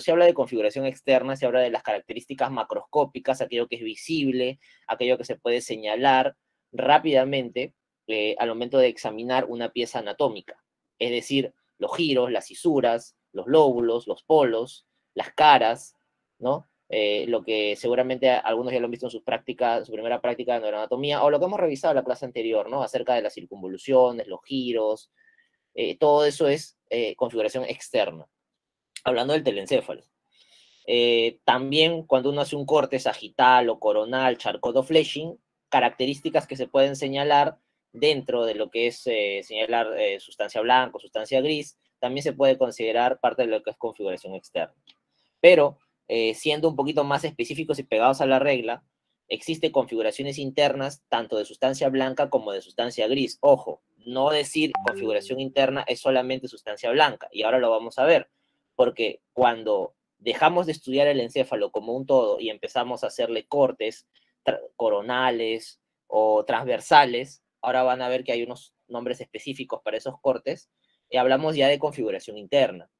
se habla de configuración externa, se habla de las características macroscópicas, aquello que es visible, aquello que se puede señalar rápidamente al momento de examinar una pieza anatómica. Es decir, los giros, las cisuras, los lóbulos, los polos, las caras, ¿no? Lo que seguramente algunos ya lo han visto en sus prácticas, su primera práctica de neuroanatomía, o lo que hemos revisado en la clase anterior, ¿no? Acerca de las circunvoluciones, los giros, todo eso es configuración externa. Hablando del telencéfalo. También cuando uno hace un corte sagital o coronal, Charcot o fleshing, características que se pueden señalar dentro de lo que es señalar sustancia blanca o sustancia gris, también se puede considerar parte de lo que es configuración externa. Pero, siendo un poquito más específicos y pegados a la regla, existen configuraciones internas tanto de sustancia blanca como de sustancia gris. Ojo, no decir configuración interna es solamente sustancia blanca, y ahora lo vamos a ver, porque cuando dejamos de estudiar el encéfalo como un todo y empezamos a hacerle cortes coronales o transversales, ahora van a ver que hay unos nombres específicos para esos cortes, y hablamos ya de configuración interna.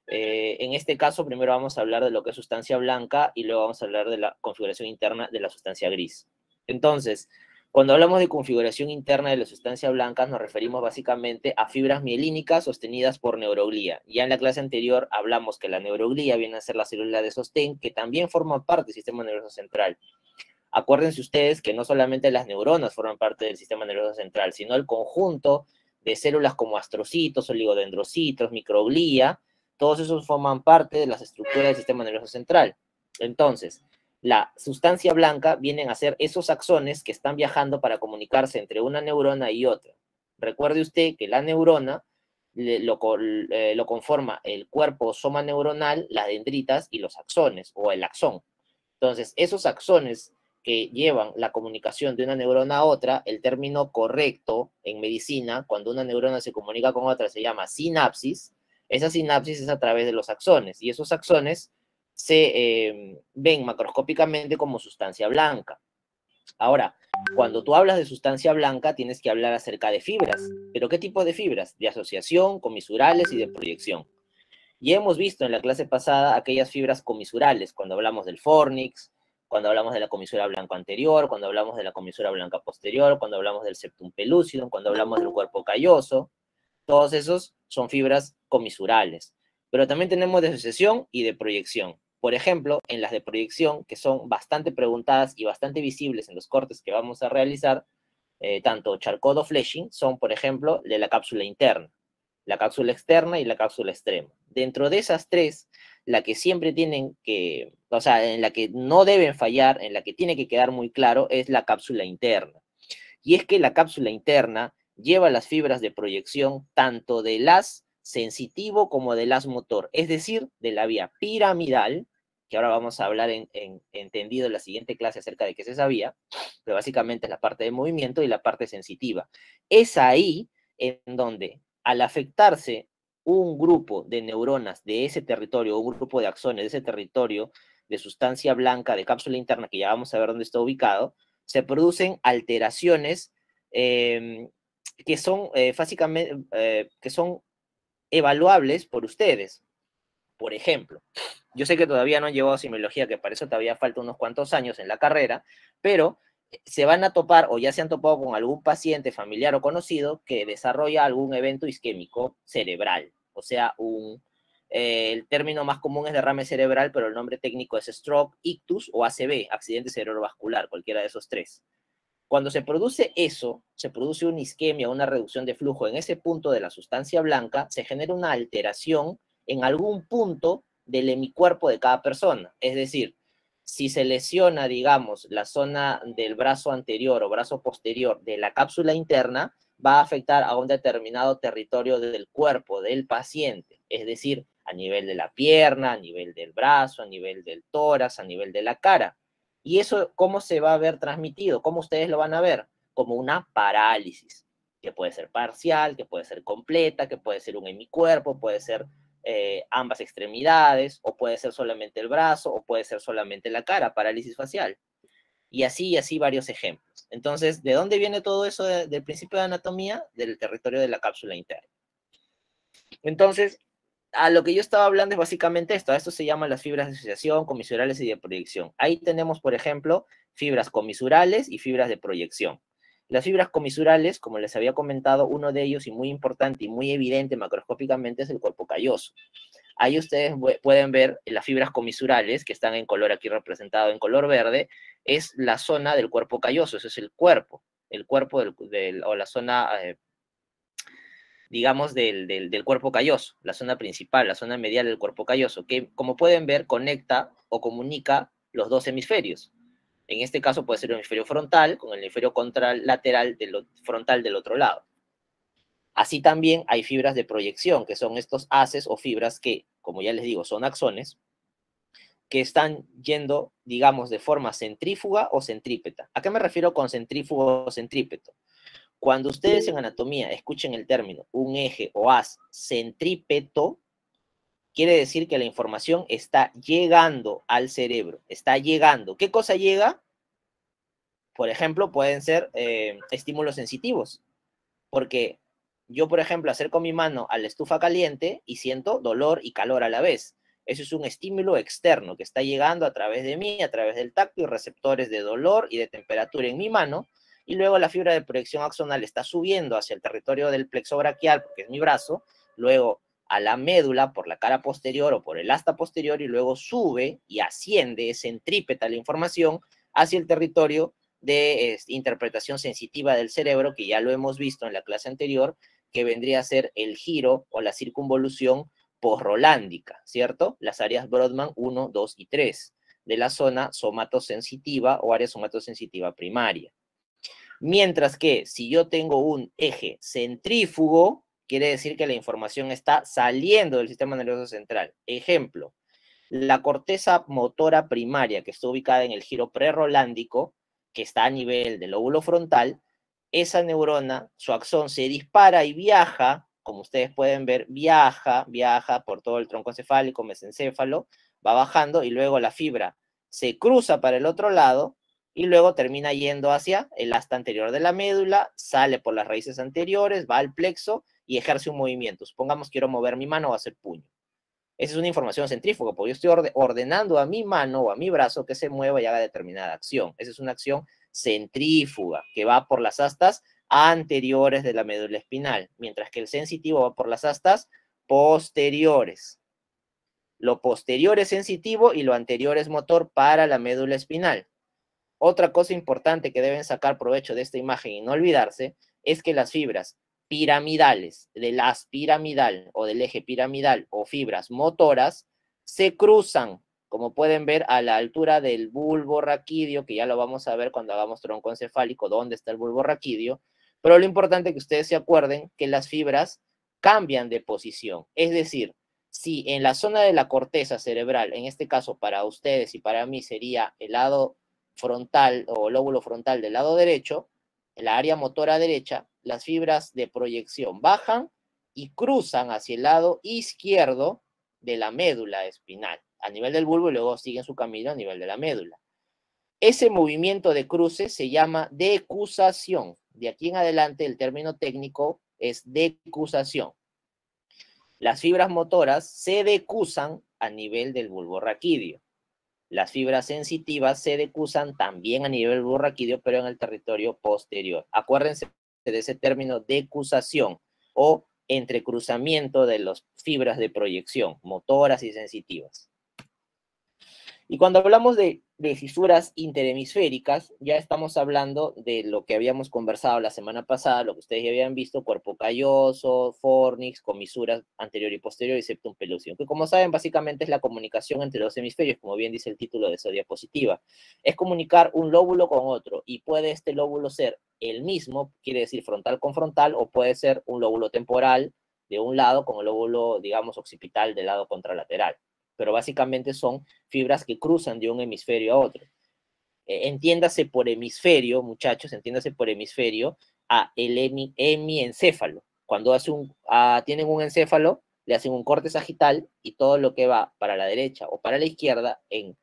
En este caso, primero vamos a hablar de lo que es sustancia blanca y luego vamos a hablar de la configuración interna de la sustancia gris. Entonces, cuando hablamos de configuración interna de la sustancia blanca, nos referimos básicamente a fibras mielínicas sostenidas por neuroglía. Ya en la clase anterior hablamos que la neuroglía viene a ser la célula de sostén, que también forma parte del sistema nervioso central. Acuérdense ustedes que no solamente las neuronas forman parte del sistema nervioso central, sino el conjunto de células como astrocitos, oligodendrocitos, microglía, todos esos forman parte de las estructuras del sistema nervioso central. Entonces, la sustancia blanca vienen a ser esos axones que están viajando para comunicarse entre una neurona y otra. Recuerde usted que la neurona lo conforma el cuerpo soma neuronal, las dendritas y los axones, o el axón. Entonces, esos axones que llevan la comunicación de una neurona a otra, el término correcto en medicina, cuando una neurona se comunica con otra, se llama sinapsis. Esa sinapsis es a través de los axones, y esos axones se ven macroscópicamente como sustancia blanca. Ahora, cuando tú hablas de sustancia blanca, tienes que hablar acerca de fibras. ¿Pero qué tipo de fibras? De asociación, comisurales y de proyección. Ya hemos visto en la clase pasada aquellas fibras comisurales, cuando hablamos del fornix, cuando hablamos de la comisura blanca anterior, cuando hablamos de la comisura blanca posterior, cuando hablamos del septum pellucidum, cuando hablamos del cuerpo calloso. Todos esos son fibras comisurales. Pero también tenemos de asociación y de proyección. Por ejemplo, en las de proyección, que son bastante preguntadas y bastante visibles en los cortes que vamos a realizar, tanto Charcot o fleshing, son, por ejemplo, de la cápsula interna, la cápsula externa y la cápsula extrema. Dentro de esas tres, la que siempre tienen que, o sea, en la que no deben fallar, en la que tiene que quedar muy claro, es la cápsula interna. Y es que la cápsula interna lleva las fibras de proyección tanto del haz sensitivo como del haz motor, es decir, de la vía piramidal, que ahora vamos a hablar entendido en la siguiente clase acerca de qué es esa vía, pero básicamente es la parte de movimiento y la parte sensitiva. Es ahí en donde, al afectarse un grupo de neuronas de ese territorio, un grupo de axones de ese territorio de sustancia blanca de cápsula interna, que ya vamos a ver dónde está ubicado, se producen alteraciones que son básicamente que son evaluables por ustedes. Por ejemplo, yo sé que todavía no han llevado semiología, que para eso todavía falta unos cuantos años en la carrera, pero se van a topar o ya se han topado con algún paciente familiar o conocido que desarrolla algún evento isquémico cerebral, o sea, el término más común es derrame cerebral, pero el nombre técnico es stroke, ictus o ACV, accidente cerebrovascular, cualquiera de esos tres. Cuando se produce eso, se produce una isquemia, una reducción de flujo en ese punto de la sustancia blanca, se genera una alteración en algún punto del hemicuerpo de cada persona. Es decir, si se lesiona, digamos, la zona del brazo anterior o brazo posterior de la cápsula interna, va a afectar a un determinado territorio del cuerpo del paciente. Es decir, a nivel de la pierna, a nivel del brazo, a nivel del tórax, a nivel de la cara. ¿Y eso cómo se va a ver transmitido? ¿Cómo ustedes lo van a ver? Como una parálisis, que puede ser parcial, que puede ser completa, que puede ser un hemicuerpo, puede ser ambas extremidades, o puede ser solamente el brazo, o puede ser solamente la cara, parálisis facial. Y así varios ejemplos. Entonces, ¿de dónde viene todo eso del principio de anatomía? Del territorio de la cápsula interna. Entonces, a lo que yo estaba hablando es básicamente esto. A esto se llaman las fibras de asociación, comisurales y de proyección. Ahí tenemos, por ejemplo, fibras comisurales y fibras de proyección. Las fibras comisurales, como les había comentado, uno de ellos y muy importante y muy evidente macroscópicamente es el cuerpo calloso. Ahí ustedes pueden ver las fibras comisurales, que están en color aquí representado en color verde, es la zona del cuerpo calloso, eso es el cuerpo o la zona, digamos, del cuerpo calloso, la zona principal, la zona medial del cuerpo calloso, que como pueden ver conecta o comunica los dos hemisferios. En este caso puede ser el hemisferio frontal con el hemisferio contralateral frontal del otro lado. Así también hay fibras de proyección, que son estos haces o fibras que, como ya les digo, son axones, que están yendo, digamos, de forma centrífuga o centrípeta. ¿A qué me refiero con centrífugo o centrípeto? Cuando ustedes en anatomía escuchen el término un eje o haz centrípeto, quiere decir que la información está llegando al cerebro, está llegando. ¿Qué cosa llega? Por ejemplo, pueden ser estímulos sensitivos, porque yo, por ejemplo, acerco mi mano a la estufa caliente y siento dolor y calor a la vez. Eso es un estímulo externo que está llegando a través de mí, a través del tacto y receptores de dolor y de temperatura en mi mano, y luego la fibra de proyección axonal está subiendo hacia el territorio del plexo braquial, porque es mi brazo, luego a la médula por la cara posterior o por el asta posterior, y luego sube y asciende, es centrípeta la información hacia el territorio de interpretación sensitiva del cerebro, que ya lo hemos visto en la clase anterior, que vendría a ser el giro o la circunvolución posrolándica, ¿cierto? Las áreas Brodmann 1, 2 y 3 de la zona somatosensitiva o área somatosensitiva primaria. Mientras que si yo tengo un eje centrífugo, quiere decir que la información está saliendo del sistema nervioso central. Ejemplo, la corteza motora primaria, que está ubicada en el giro prerolándico, que está a nivel del lóbulo frontal, esa neurona, su axón se dispara y viaja, como ustedes pueden ver, viaja por todo el tronco encefálico, mesencéfalo, va bajando y luego la fibra se cruza para el otro lado y luego termina yendo hacia el asta anterior de la médula, sale por las raíces anteriores, va al plexo y ejerce un movimiento. Supongamos quiero mover mi mano o hacer puño. Esa es una información centrífuga, porque yo estoy ordenando a mi mano o a mi brazo que se mueva y haga determinada acción. Esa es una acción centrífuga, que va por las astas anteriores de la médula espinal, mientras que el sensitivo va por las astas posteriores. Lo posterior es sensitivo y lo anterior es motor para la médula espinal. Otra cosa importante que deben sacar provecho de esta imagen y no olvidarse es que las fibras piramidales, del haz piramidal o del eje piramidal o fibras motoras, se cruzan, como pueden ver, a la altura del bulbo raquídeo, que ya lo vamos a ver cuando hagamos tronco encefálico, dónde está el bulbo raquídeo, pero lo importante es que ustedes se acuerden que las fibras cambian de posición, es decir, si en la zona de la corteza cerebral, en este caso para ustedes y para mí sería el lado frontal o lóbulo frontal del lado derecho, en la área motora derecha, las fibras de proyección bajan y cruzan hacia el lado izquierdo de la médula espinal, a nivel del bulbo y luego siguen su camino a nivel de la médula. Ese movimiento de cruce se llama decusación. De aquí en adelante el término técnico es decusación. Las fibras motoras se decusan a nivel del bulbo raquídeo. Las fibras sensitivas se decusan también a nivel bulbo raquídeo, pero en el territorio posterior. Acuérdense de ese término decusación o entrecruzamiento de las fibras de proyección, motoras y sensitivas. Y cuando hablamos de fisuras interhemisféricas, ya estamos hablando de lo que habíamos conversado la semana pasada, lo que ustedes ya habían visto, cuerpo calloso, fornix, comisuras anterior y posterior y septum pelúceo, que como saben básicamente es la comunicación entre los hemisferios, como bien dice el título de esa diapositiva. Es comunicar un lóbulo con otro y puede este lóbulo ser el mismo, quiere decir frontal con frontal, o puede ser un lóbulo temporal de un lado con el lóbulo, digamos, occipital del lado contralateral. Pero básicamente son fibras que cruzan de un hemisferio a otro. Entiéndase por hemisferio, muchachos, entiéndase por hemisferio a el hemiencéfalo. Cuando tienen un encéfalo, le hacen un corte sagital y todo lo que va para la derecha o para la izquierda en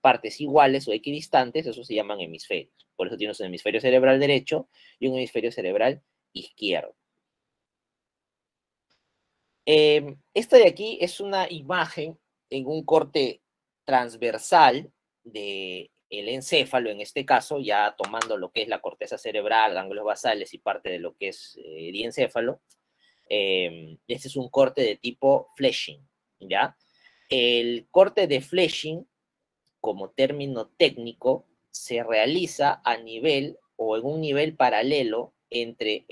partes iguales o equidistantes, eso se llaman hemisferios. Por eso tienes un hemisferio cerebral derecho y un hemisferio cerebral izquierdo. Esta de aquí es una imagen en un corte transversal del encéfalo, en este caso, ya tomando lo que es la corteza cerebral, ganglios basales y parte de lo que es diencéfalo. Este es un corte de tipo fleshing, ¿ya? El corte de fleshing, como término técnico, se realiza a nivel o en un nivel paralelo entre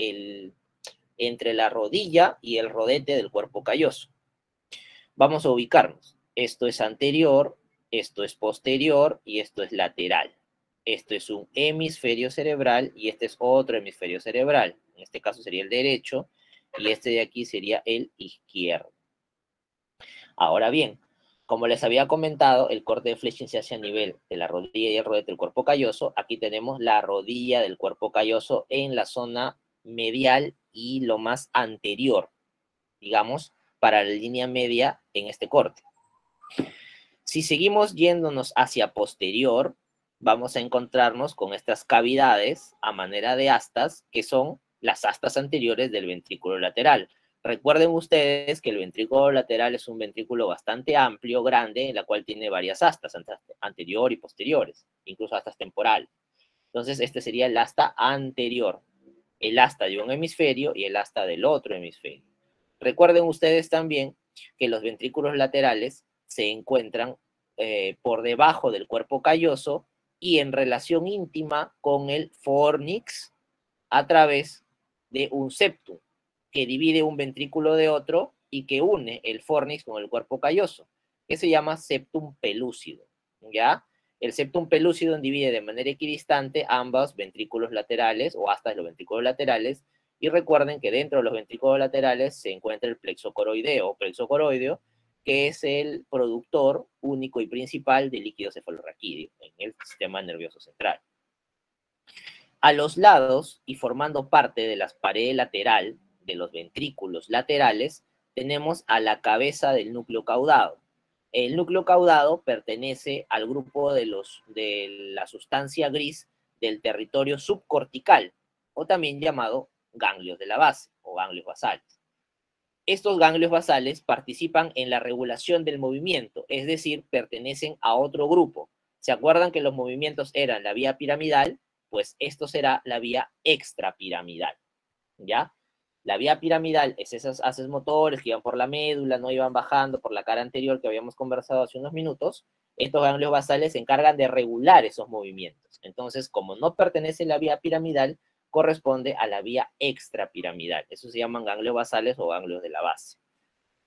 la rodilla y el rodete del cuerpo calloso. Vamos a ubicarnos. Esto es anterior, esto es posterior y esto es lateral. Esto es un hemisferio cerebral y este es otro hemisferio cerebral. En este caso sería el derecho y este de aquí sería el izquierdo. Ahora bien, como les había comentado, el corte de fleshing se hace a nivel de la rodilla y el rodete del cuerpo calloso. Aquí tenemos la rodilla del cuerpo calloso en la zona medial y lo más anterior, digamos, para la línea media en este corte. Si seguimos yéndonos hacia posterior, vamos a encontrarnos con estas cavidades a manera de astas, que son las astas anteriores del ventrículo lateral. Recuerden ustedes que el ventrículo lateral es un ventrículo bastante amplio, grande, en la cual tiene varias astas, anterior y posteriores, incluso astas temporales. Entonces, este sería el asta anterior, el asta de un hemisferio y el asta del otro hemisferio. Recuerden ustedes también que los ventrículos laterales se encuentran por debajo del cuerpo calloso y en relación íntima con el fornix a través de un septum que divide un ventrículo de otro y que une el fornix con el cuerpo calloso, que se llama septum pelúcido, ¿ya? El septum pelúcido divide de manera equidistante ambos ventrículos laterales o hasta los ventrículos laterales, y recuerden que dentro de los ventrículos laterales se encuentra el plexo coroideo, que es el productor único y principal de líquido cefalorraquídeo en el sistema nervioso central. A los lados y formando parte de la pared lateral de los ventrículos laterales, tenemos a la cabeza del núcleo caudado. El núcleo caudado pertenece al grupo de la sustancia gris del territorio subcortical, o también llamado ganglios de la base o ganglios basales. Estos ganglios basales participan en la regulación del movimiento, es decir, pertenecen a otro grupo. ¿Se acuerdan que los movimientos eran la vía piramidal? Pues esto será la vía extrapiramidal, ¿ya? La vía piramidal es esos haces motores que iban por la médula, no iban bajando por la cara anterior que habíamos conversado hace unos minutos. Estos ganglios basales se encargan de regular esos movimientos. Entonces, como no pertenece a la vía piramidal, corresponde a la vía extrapiramidal. Eso se llaman ganglios basales o ganglios de la base.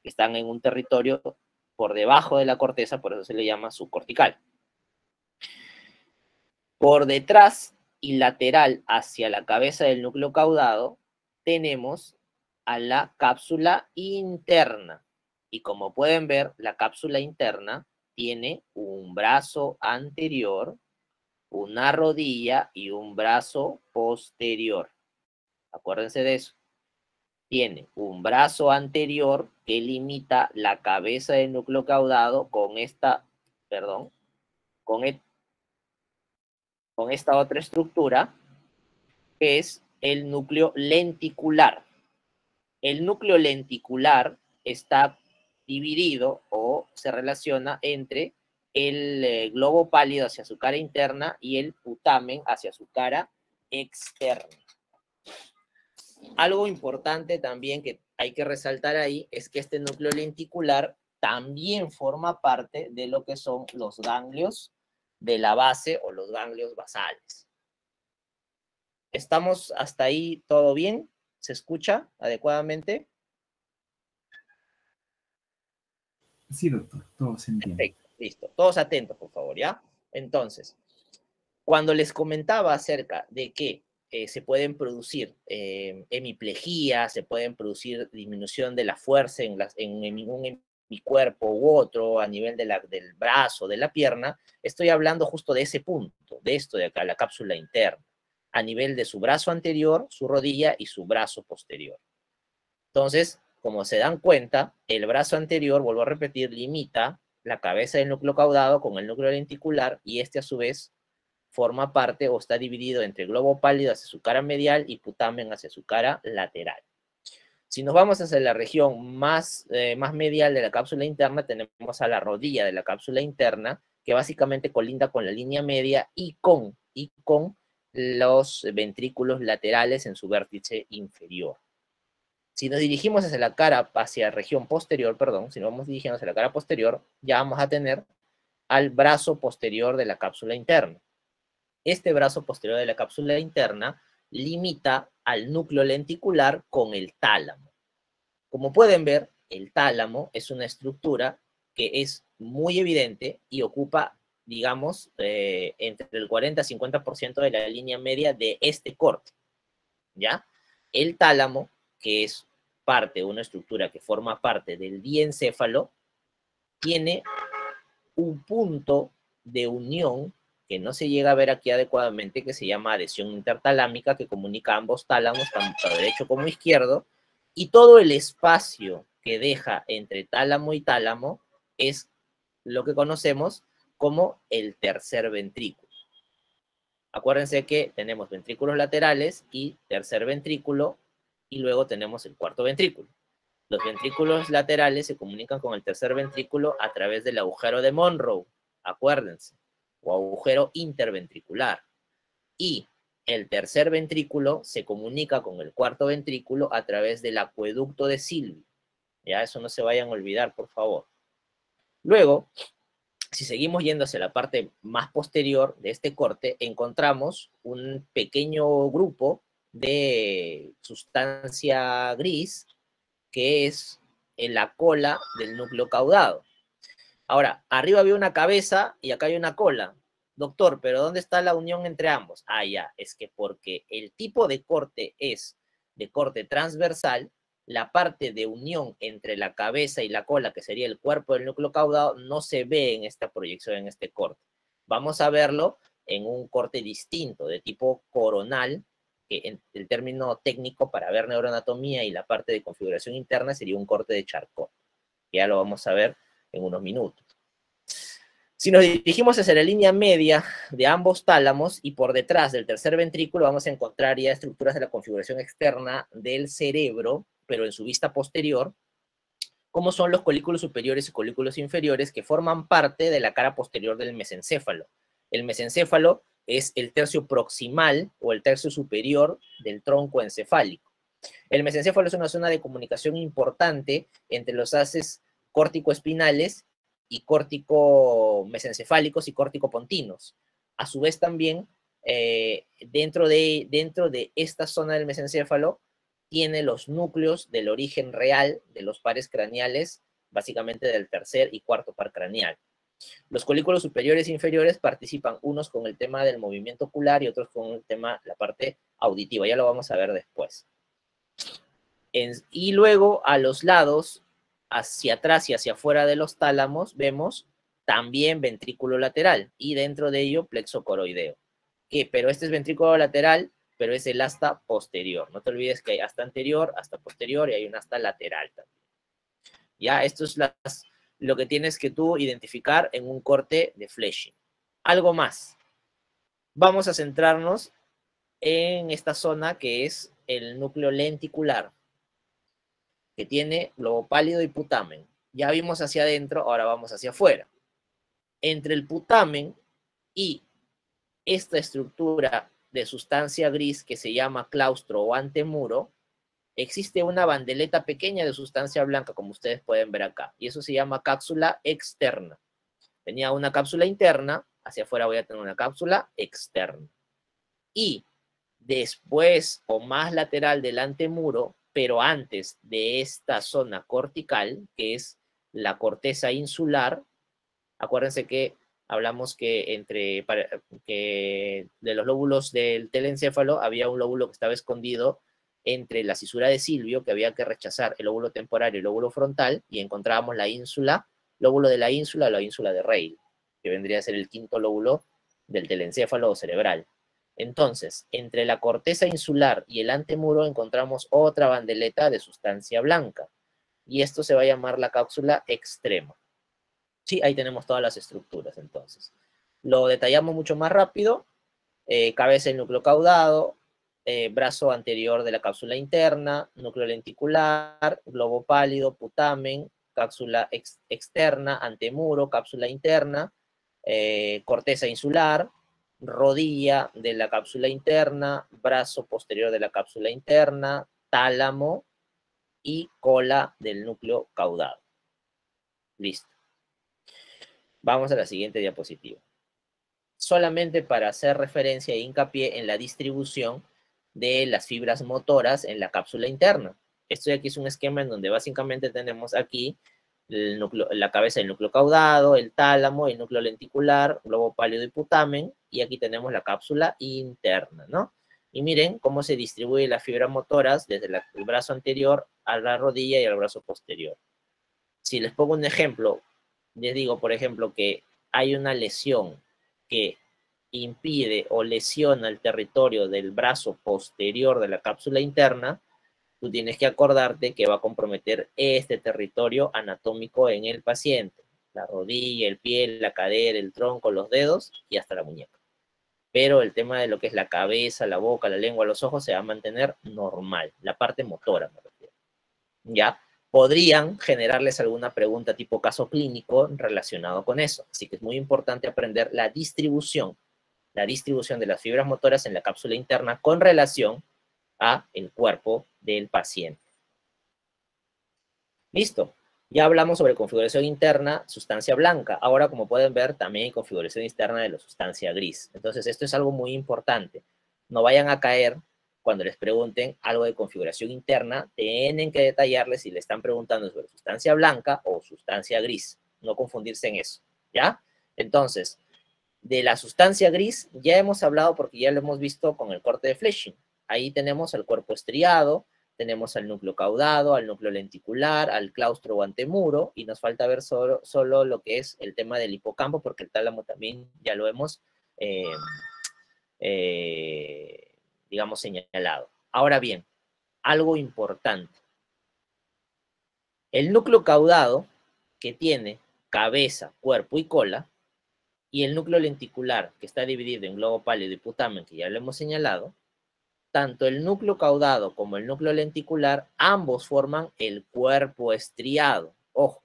Están en un territorio por debajo de la corteza, por eso se le llama subcortical. Por detrás y lateral hacia la cabeza del núcleo caudado, tenemos a la cápsula interna. Y como pueden ver, la cápsula interna tiene un brazo anterior, una rodilla y un brazo posterior. Acuérdense de eso. Tiene un brazo anterior que limita la cabeza del núcleo caudado con esta, perdón, con esta otra estructura, que es el núcleo lenticular. El núcleo lenticular está dividido o se relaciona entre el globo pálido hacia su cara interna y el putamen hacia su cara externa. Algo importante también que hay que resaltar ahí es que este núcleo lenticular también forma parte de lo que son los ganglios de la base o los ganglios basales. ¿Estamos hasta ahí todo bien? ¿Se escucha adecuadamente? Sí, doctor, todo se entiende. Perfecto, listo. Todos atentos, por favor, ¿ya? Entonces, cuando les comentaba acerca de que se pueden producir hemiplegia, se pueden producir disminución de la fuerza en un hemicuerpo u otro a nivel del brazo, de la pierna, estoy hablando justo de ese punto, de esto de acá, la cápsula interna, a nivel de su brazo anterior, su rodilla y su brazo posterior. Entonces, como se dan cuenta, el brazo anterior, vuelvo a repetir, limita la cabeza del núcleo caudado con el núcleo lenticular y este a su vez forma parte o está dividido entre globo pálido hacia su cara medial y putamen hacia su cara lateral. Si nos vamos hacia la región más medial de la cápsula interna, tenemos a la rodilla de la cápsula interna, que básicamente colinda con la línea media y con los ventrículos laterales en su vértice inferior. Si nos dirigimos hacia la cara, hacia la región posterior, perdón, si nos vamos dirigiendo hacia la cara posterior, ya vamos a tener al brazo posterior de la cápsula interna. Este brazo posterior de la cápsula interna limita al núcleo lenticular con el tálamo. Como pueden ver, el tálamo es una estructura que es muy evidente y ocupa, digamos, entre el 40 y 50% de la línea media de este corte, ¿ya? El tálamo, que es parte de una estructura que forma parte del diencéfalo, tiene un punto de unión que no se llega a ver aquí adecuadamente, que se llama adhesión intertalámica, que comunica ambos tálamos, tanto derecho como izquierdo, y todo el espacio que deja entre tálamo y tálamo es lo que conocemos como el tercer ventrículo. Acuérdense que tenemos ventrículos laterales y tercer ventrículo, y luego tenemos el cuarto ventrículo. Los ventrículos laterales se comunican con el tercer ventrículo a través del agujero de Monroe, acuérdense, o agujero interventricular. Y el tercer ventrículo se comunica con el cuarto ventrículo a través del acueducto de Silvi. Ya, eso no se vayan a olvidar, por favor. Luego, si seguimos yendo hacia la parte más posterior de este corte, encontramos un pequeño grupo de sustancia gris que es en la cola del núcleo caudado. Ahora, arriba había una cabeza y acá hay una cola. Doctor, pero ¿dónde está la unión entre ambos? Ah, ya, es que porque el tipo de corte es de corte transversal, la parte de unión entre la cabeza y la cola, que sería el cuerpo del núcleo caudado, no se ve en esta proyección, en este corte. Vamos a verlo en un corte distinto, de tipo coronal, que en el término técnico para ver neuroanatomía y la parte de configuración interna sería un corte de Charcot. Ya lo vamos a ver en unos minutos. Si nos dirigimos hacia la línea media de ambos tálamos y por detrás del tercer ventrículo vamos a encontrar ya estructuras de la configuración externa del cerebro, pero en su vista posterior, como son los colículos superiores y colículos inferiores que forman parte de la cara posterior del mesencéfalo. El mesencéfalo es el tercio proximal o el tercio superior del tronco encefálico. El mesencéfalo es una zona de comunicación importante entre los haces córtico-espinales y córtico-mesencefálicos y córtico-pontinos. A su vez también, dentro de esta zona del mesencéfalo, tiene los núcleos del origen real de los pares craneales, básicamente del tercer y cuarto par craneal. Los colículos superiores e inferiores participan unos con el tema del movimiento ocular y otros con el tema, la parte auditiva. Ya lo vamos a ver después. Y luego a los lados, hacia atrás y hacia afuera de los tálamos, vemos también ventrículo lateral y dentro de ello plexo coroideo. Pero este es ventrículo lateral, pero es el asta posterior. No te olvides que hay asta anterior, asta posterior y hay un asta lateral también. Ya, esto es lo que tienes que tú identificar en un corte de Fleshing. Algo más. Vamos a centrarnos en esta zona que es el núcleo lenticular, que tiene globo pálido y putamen. Ya vimos hacia adentro, ahora vamos hacia afuera. Entre el putamen y esta estructura de sustancia gris que se llama claustro o antemuro, existe una bandeleta pequeña de sustancia blanca, como ustedes pueden ver acá, y eso se llama cápsula externa. Tenía una cápsula interna, hacia afuera voy a tener una cápsula externa. Y después o más lateral del antemuro, pero antes de esta zona cortical, que es la corteza insular, acuérdense que hablamos que de los lóbulos del telencéfalo había un lóbulo que estaba escondido entre la cisura de Silvio, que había que rechazar el lóbulo temporal y el lóbulo frontal, y encontrábamos la ínsula, lóbulo de la ínsula de Rayleigh, que vendría a ser el quinto lóbulo del telencéfalo cerebral. Entonces, entre la corteza insular y el antemuro encontramos otra bandeleta de sustancia blanca, y esto se va a llamar la cápsula extrema. Sí, ahí tenemos todas las estructuras, entonces. Lo detallamos mucho más rápido. Cabeza del núcleo caudado, brazo anterior de la cápsula interna, núcleo lenticular, globo pálido, putamen, cápsula externa, antemuro, cápsula interna, corteza insular, rodilla de la cápsula interna, brazo posterior de la cápsula interna, tálamo y cola del núcleo caudado. Listo. Vamos a la siguiente diapositiva. Solamente para hacer referencia e hincapié en la distribución de las fibras motoras en la cápsula interna. Esto de aquí es un esquema en donde básicamente tenemos aquí el núcleo, la cabeza del núcleo caudado, el tálamo, el núcleo lenticular, globo pálido y putamen, y aquí tenemos la cápsula interna, ¿no? Y miren cómo se distribuyen las fibras motoras desde el brazo anterior a la rodilla y al brazo posterior. Si les pongo un ejemplo, les digo, por ejemplo, que hay una lesión que impide o lesiona el territorio del brazo posterior de la cápsula interna, tú tienes que acordarte que va a comprometer este territorio anatómico en el paciente. La rodilla, el pie, la cadera, el tronco, los dedos y hasta la muñeca. Pero el tema de lo que es la cabeza, la boca, la lengua, los ojos se va a mantener normal. La parte motora, me refiero. ¿Ya? Podrían generarles alguna pregunta tipo caso clínico relacionado con eso. Así que es muy importante aprender la distribución de las fibras motoras en la cápsula interna con relación a el cuerpo del paciente. Listo. Ya hablamos sobre configuración interna, sustancia blanca. Ahora, como pueden ver, también hay configuración externa de la sustancia gris. Entonces, esto es algo muy importante. No vayan a caer cuando les pregunten algo de configuración interna, tienen que detallarles si le están preguntando sobre sustancia blanca o sustancia gris. No confundirse en eso, ¿ya? Entonces, de la sustancia gris ya hemos hablado porque ya lo hemos visto con el corte de Fleshing. Ahí tenemos el cuerpo estriado, tenemos al núcleo caudado, al núcleo lenticular, al claustro o antemuro, y nos falta ver solo lo que es el tema del hipocampo, porque el tálamo también ya lo hemos, digamos, señalado. Ahora bien, algo importante. El núcleo caudado, que tiene cabeza, cuerpo y cola, y el núcleo lenticular, que está dividido en globo pálido y putamen, que ya lo hemos señalado, tanto el núcleo caudado como el núcleo lenticular, ambos forman el cuerpo estriado. Ojo,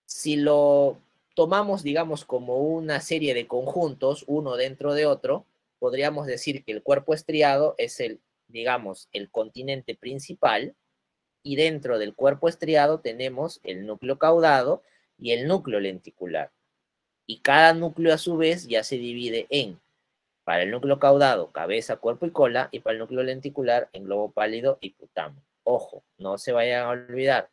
si lo tomamos, digamos, como una serie de conjuntos, uno dentro de otro, podríamos decir que el cuerpo estriado es digamos, el continente principal, y dentro del cuerpo estriado tenemos el núcleo caudado y el núcleo lenticular. Y cada núcleo a su vez ya se divide en, para el núcleo caudado, cabeza, cuerpo y cola, y para el núcleo lenticular, en globo pálido y putamen. Ojo, no se vayan a olvidar,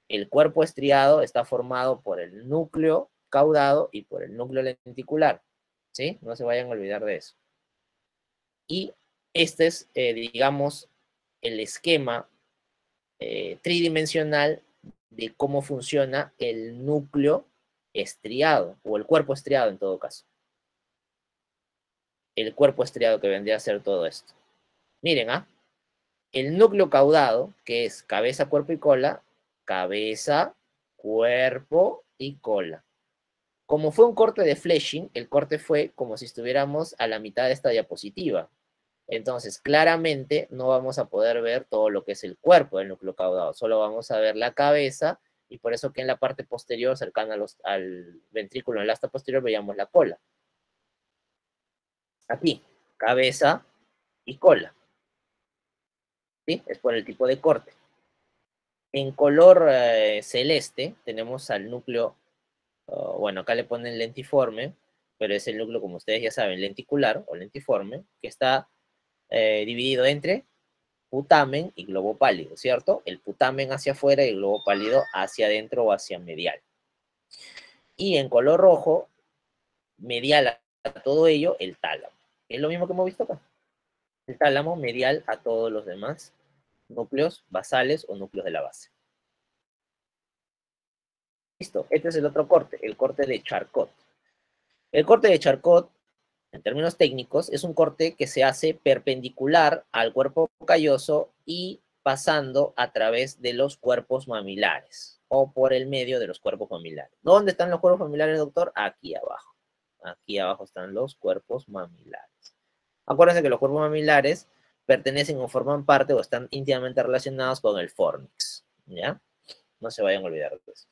el cuerpo estriado está formado por el núcleo caudado y por el núcleo lenticular, ¿sí? No se vayan a olvidar de eso. Y este es, digamos, el esquema tridimensional de cómo funciona el núcleo estriado, o el cuerpo estriado en todo caso. El cuerpo estriado que vendría a ser todo esto. Miren, el núcleo caudado, que es cabeza, cuerpo y cola, cabeza, cuerpo y cola. Como fue un corte de Fleshing, el corte fue como si estuviéramos a la mitad de esta diapositiva. Entonces, claramente no vamos a poder ver todo lo que es el cuerpo del núcleo caudado, solo vamos a ver la cabeza, y por eso que en la parte posterior, cercana al ventrículo en el asta posterior, veíamos la cola. Aquí, cabeza y cola. ¿Sí? Es por el tipo de corte. En color celeste tenemos al núcleo, bueno, acá le ponen lentiforme, pero es el núcleo, como ustedes ya saben, lenticular o lentiforme, que está dividido entre putamen y globo pálido, ¿cierto? El putamen hacia afuera y el globo pálido hacia adentro o hacia medial. Y en color rojo, medial a todo ello, el tálamo. Es lo mismo que hemos visto acá. El tálamo medial a todos los demás núcleos basales o núcleos de la base. Listo, este es el otro corte, el corte de Charcot. El corte de Charcot, en términos técnicos, es un corte que se hace perpendicular al cuerpo calloso y pasando a través de los cuerpos mamilares o por el medio de los cuerpos mamilares. ¿Dónde están los cuerpos mamilares, doctor? Aquí abajo. Aquí abajo están los cuerpos mamilares. Acuérdense que los cuerpos mamilares pertenecen o forman parte o están íntimamente relacionados con el fornix, ¿ya? No se vayan a olvidar de eso.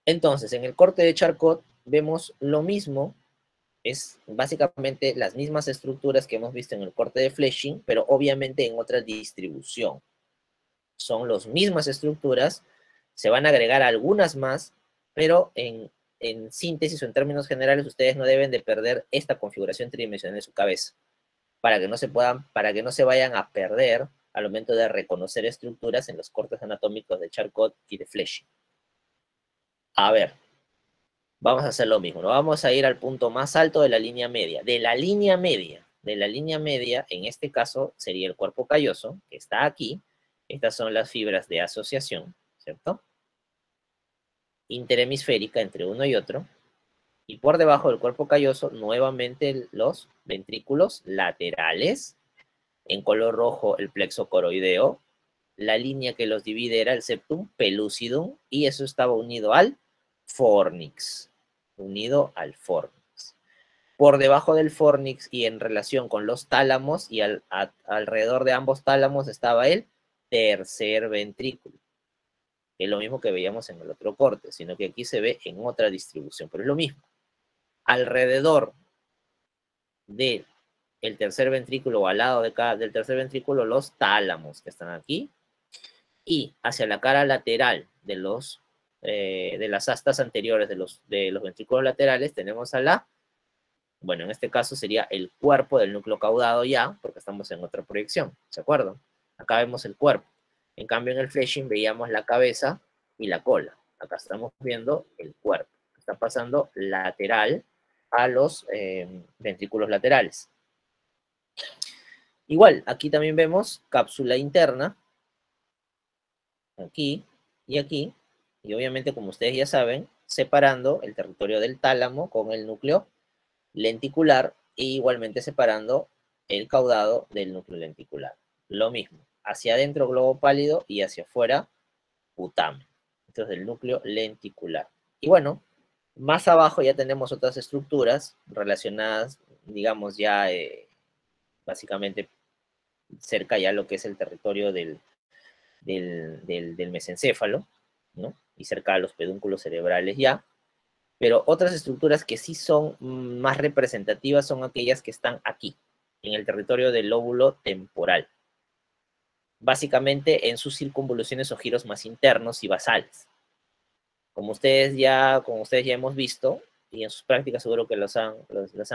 Entonces, en el corte de Charcot vemos lo mismo, es básicamente las mismas estructuras que hemos visto en el corte de Fletching, pero obviamente en otra distribución. Son las mismas estructuras, se van a agregar algunas más, pero en síntesis o en términos generales, ustedes no deben de perder esta configuración tridimensional en su cabeza, para que no se vayan a perder al momento de reconocer estructuras en los cortes anatómicos de Charcot y de Fletching. A ver, vamos a hacer lo mismo, ¿no? Vamos a ir al punto más alto de la línea media. De la línea media, en este caso, sería el cuerpo calloso, que está aquí. Estas son las fibras de asociación, ¿cierto? Interhemisférica entre uno y otro. Y por debajo del cuerpo calloso, nuevamente los ventrículos laterales. En color rojo, el plexo coroideo. La línea que los divide era el septum pellucidum, y eso estaba unido al fornix. Por debajo del fornix y en relación con los tálamos y alrededor de ambos tálamos estaba el tercer ventrículo, que es lo mismo que veíamos en el otro corte, sino que aquí se ve en otra distribución, pero es lo mismo. Alrededor del tercer ventrículo o al lado del tercer ventrículo los tálamos que están aquí, y hacia la cara lateral de las astas anteriores de los ventrículos laterales tenemos bueno, en este caso sería el cuerpo del núcleo caudado ya, porque estamos en otra proyección, ¿se acuerdan? Acá vemos el cuerpo. En cambio, en el Fletching veíamos la cabeza y la cola. Acá estamos viendo el cuerpo. Está pasando lateral a los ventrículos laterales. Igual, aquí también vemos cápsula interna, aquí y aquí, y obviamente, como ustedes ya saben, separando el territorio del tálamo con el núcleo lenticular, e igualmente separando el caudado del núcleo lenticular. Lo mismo, hacia adentro globo pálido y hacia afuera putamen. Esto es del núcleo lenticular. Y bueno, más abajo ya tenemos otras estructuras relacionadas, digamos ya básicamente cerca ya lo que es el territorio del mesencéfalo, ¿no? Y cerca a los pedúnculos cerebrales ya. Pero otras estructuras que sí son más representativas son aquellas que están aquí, en el territorio del lóbulo temporal. Básicamente en sus circunvoluciones o giros más internos y basales. Como ustedes ya hemos visto, y en sus prácticas seguro que los han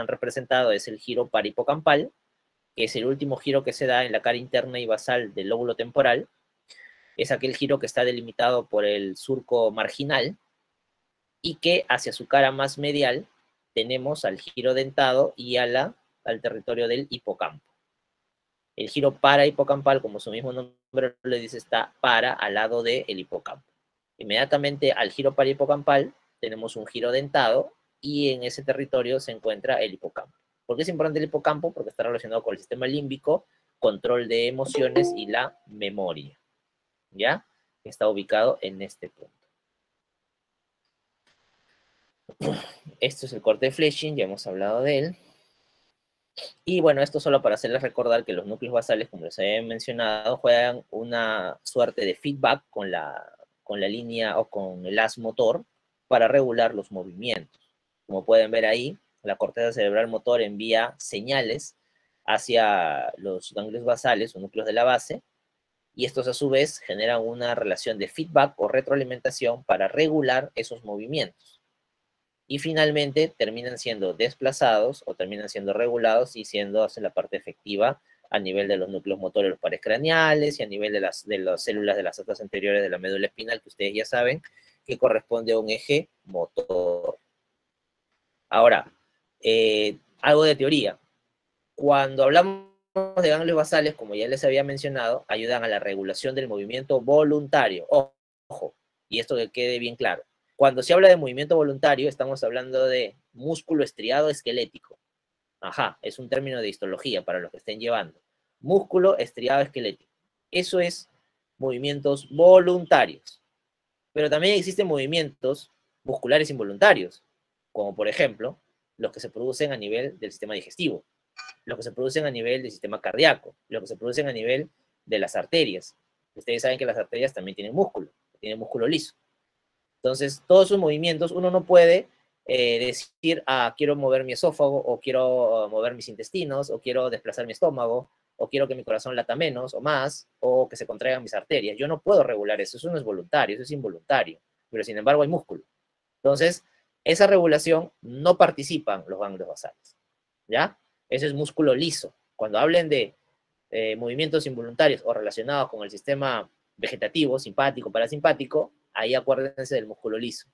representado, es el giro parihipocampal, que es el último giro que se da en la cara interna y basal del lóbulo temporal. Es aquel giro que está delimitado por el surco marginal, y que hacia su cara más medial tenemos al giro dentado y al territorio del hipocampo. El giro parahipocampal, como su mismo nombre le dice, está al lado del hipocampo. Inmediatamente al giro parahipocampal tenemos un giro dentado y en ese territorio se encuentra el hipocampo. ¿Por qué es importante el hipocampo? Porque está relacionado con el sistema límbico, control de emociones y la memoria, ¿ya? Está ubicado en este punto. Esto es el corte de Fletching, ya hemos hablado de él. Y bueno, esto solo para hacerles recordar que los núcleos basales, como les había mencionado, juegan una suerte de feedback con la línea o con el haz motor para regular los movimientos. Como pueden ver ahí, la corteza cerebral motor envía señales hacia los ganglios basales o núcleos de la base, y estos a su vez generan una relación de feedback o retroalimentación para regular esos movimientos. Y finalmente terminan siendo desplazados o terminan siendo regulados y siendo la parte efectiva a nivel de los núcleos motores, los pares craneales, y a nivel de las células de las astas anteriores de la médula espinal, que ustedes ya saben que corresponde a un eje motor. Ahora, algo de teoría. Cuando hablamos de ganglios basales, como ya les había mencionado, ayudan a la regulación del movimiento voluntario. Ojo, y esto que quede bien claro. Cuando se habla de movimiento voluntario, estamos hablando de músculo estriado esquelético. Ajá, es un término de histología para los que estén llevando. Músculo estriado esquelético. Eso es movimientos voluntarios. Pero también existen movimientos musculares involuntarios, como por ejemplo, los que se producen a nivel del sistema digestivo. los que se producen a nivel del sistema cardíaco, los que se producen a nivel de las arterias. Ustedes saben que las arterias también tienen músculo liso. Entonces, todos esos movimientos uno no puede decir, quiero mover mi esófago, o quiero mover mis intestinos, o quiero desplazar mi estómago, o quiero que mi corazón lata menos o más, o que se contraigan mis arterias. Yo no puedo regular eso no es voluntario, eso es involuntario, pero sin embargo hay músculo. Entonces, esa regulación no participan los ganglios basales, ¿ya? Eso es músculo liso. Cuando hablen de movimientos involuntarios o relacionados con el sistema vegetativo, simpático, parasimpático, ahí acuérdense del músculo liso.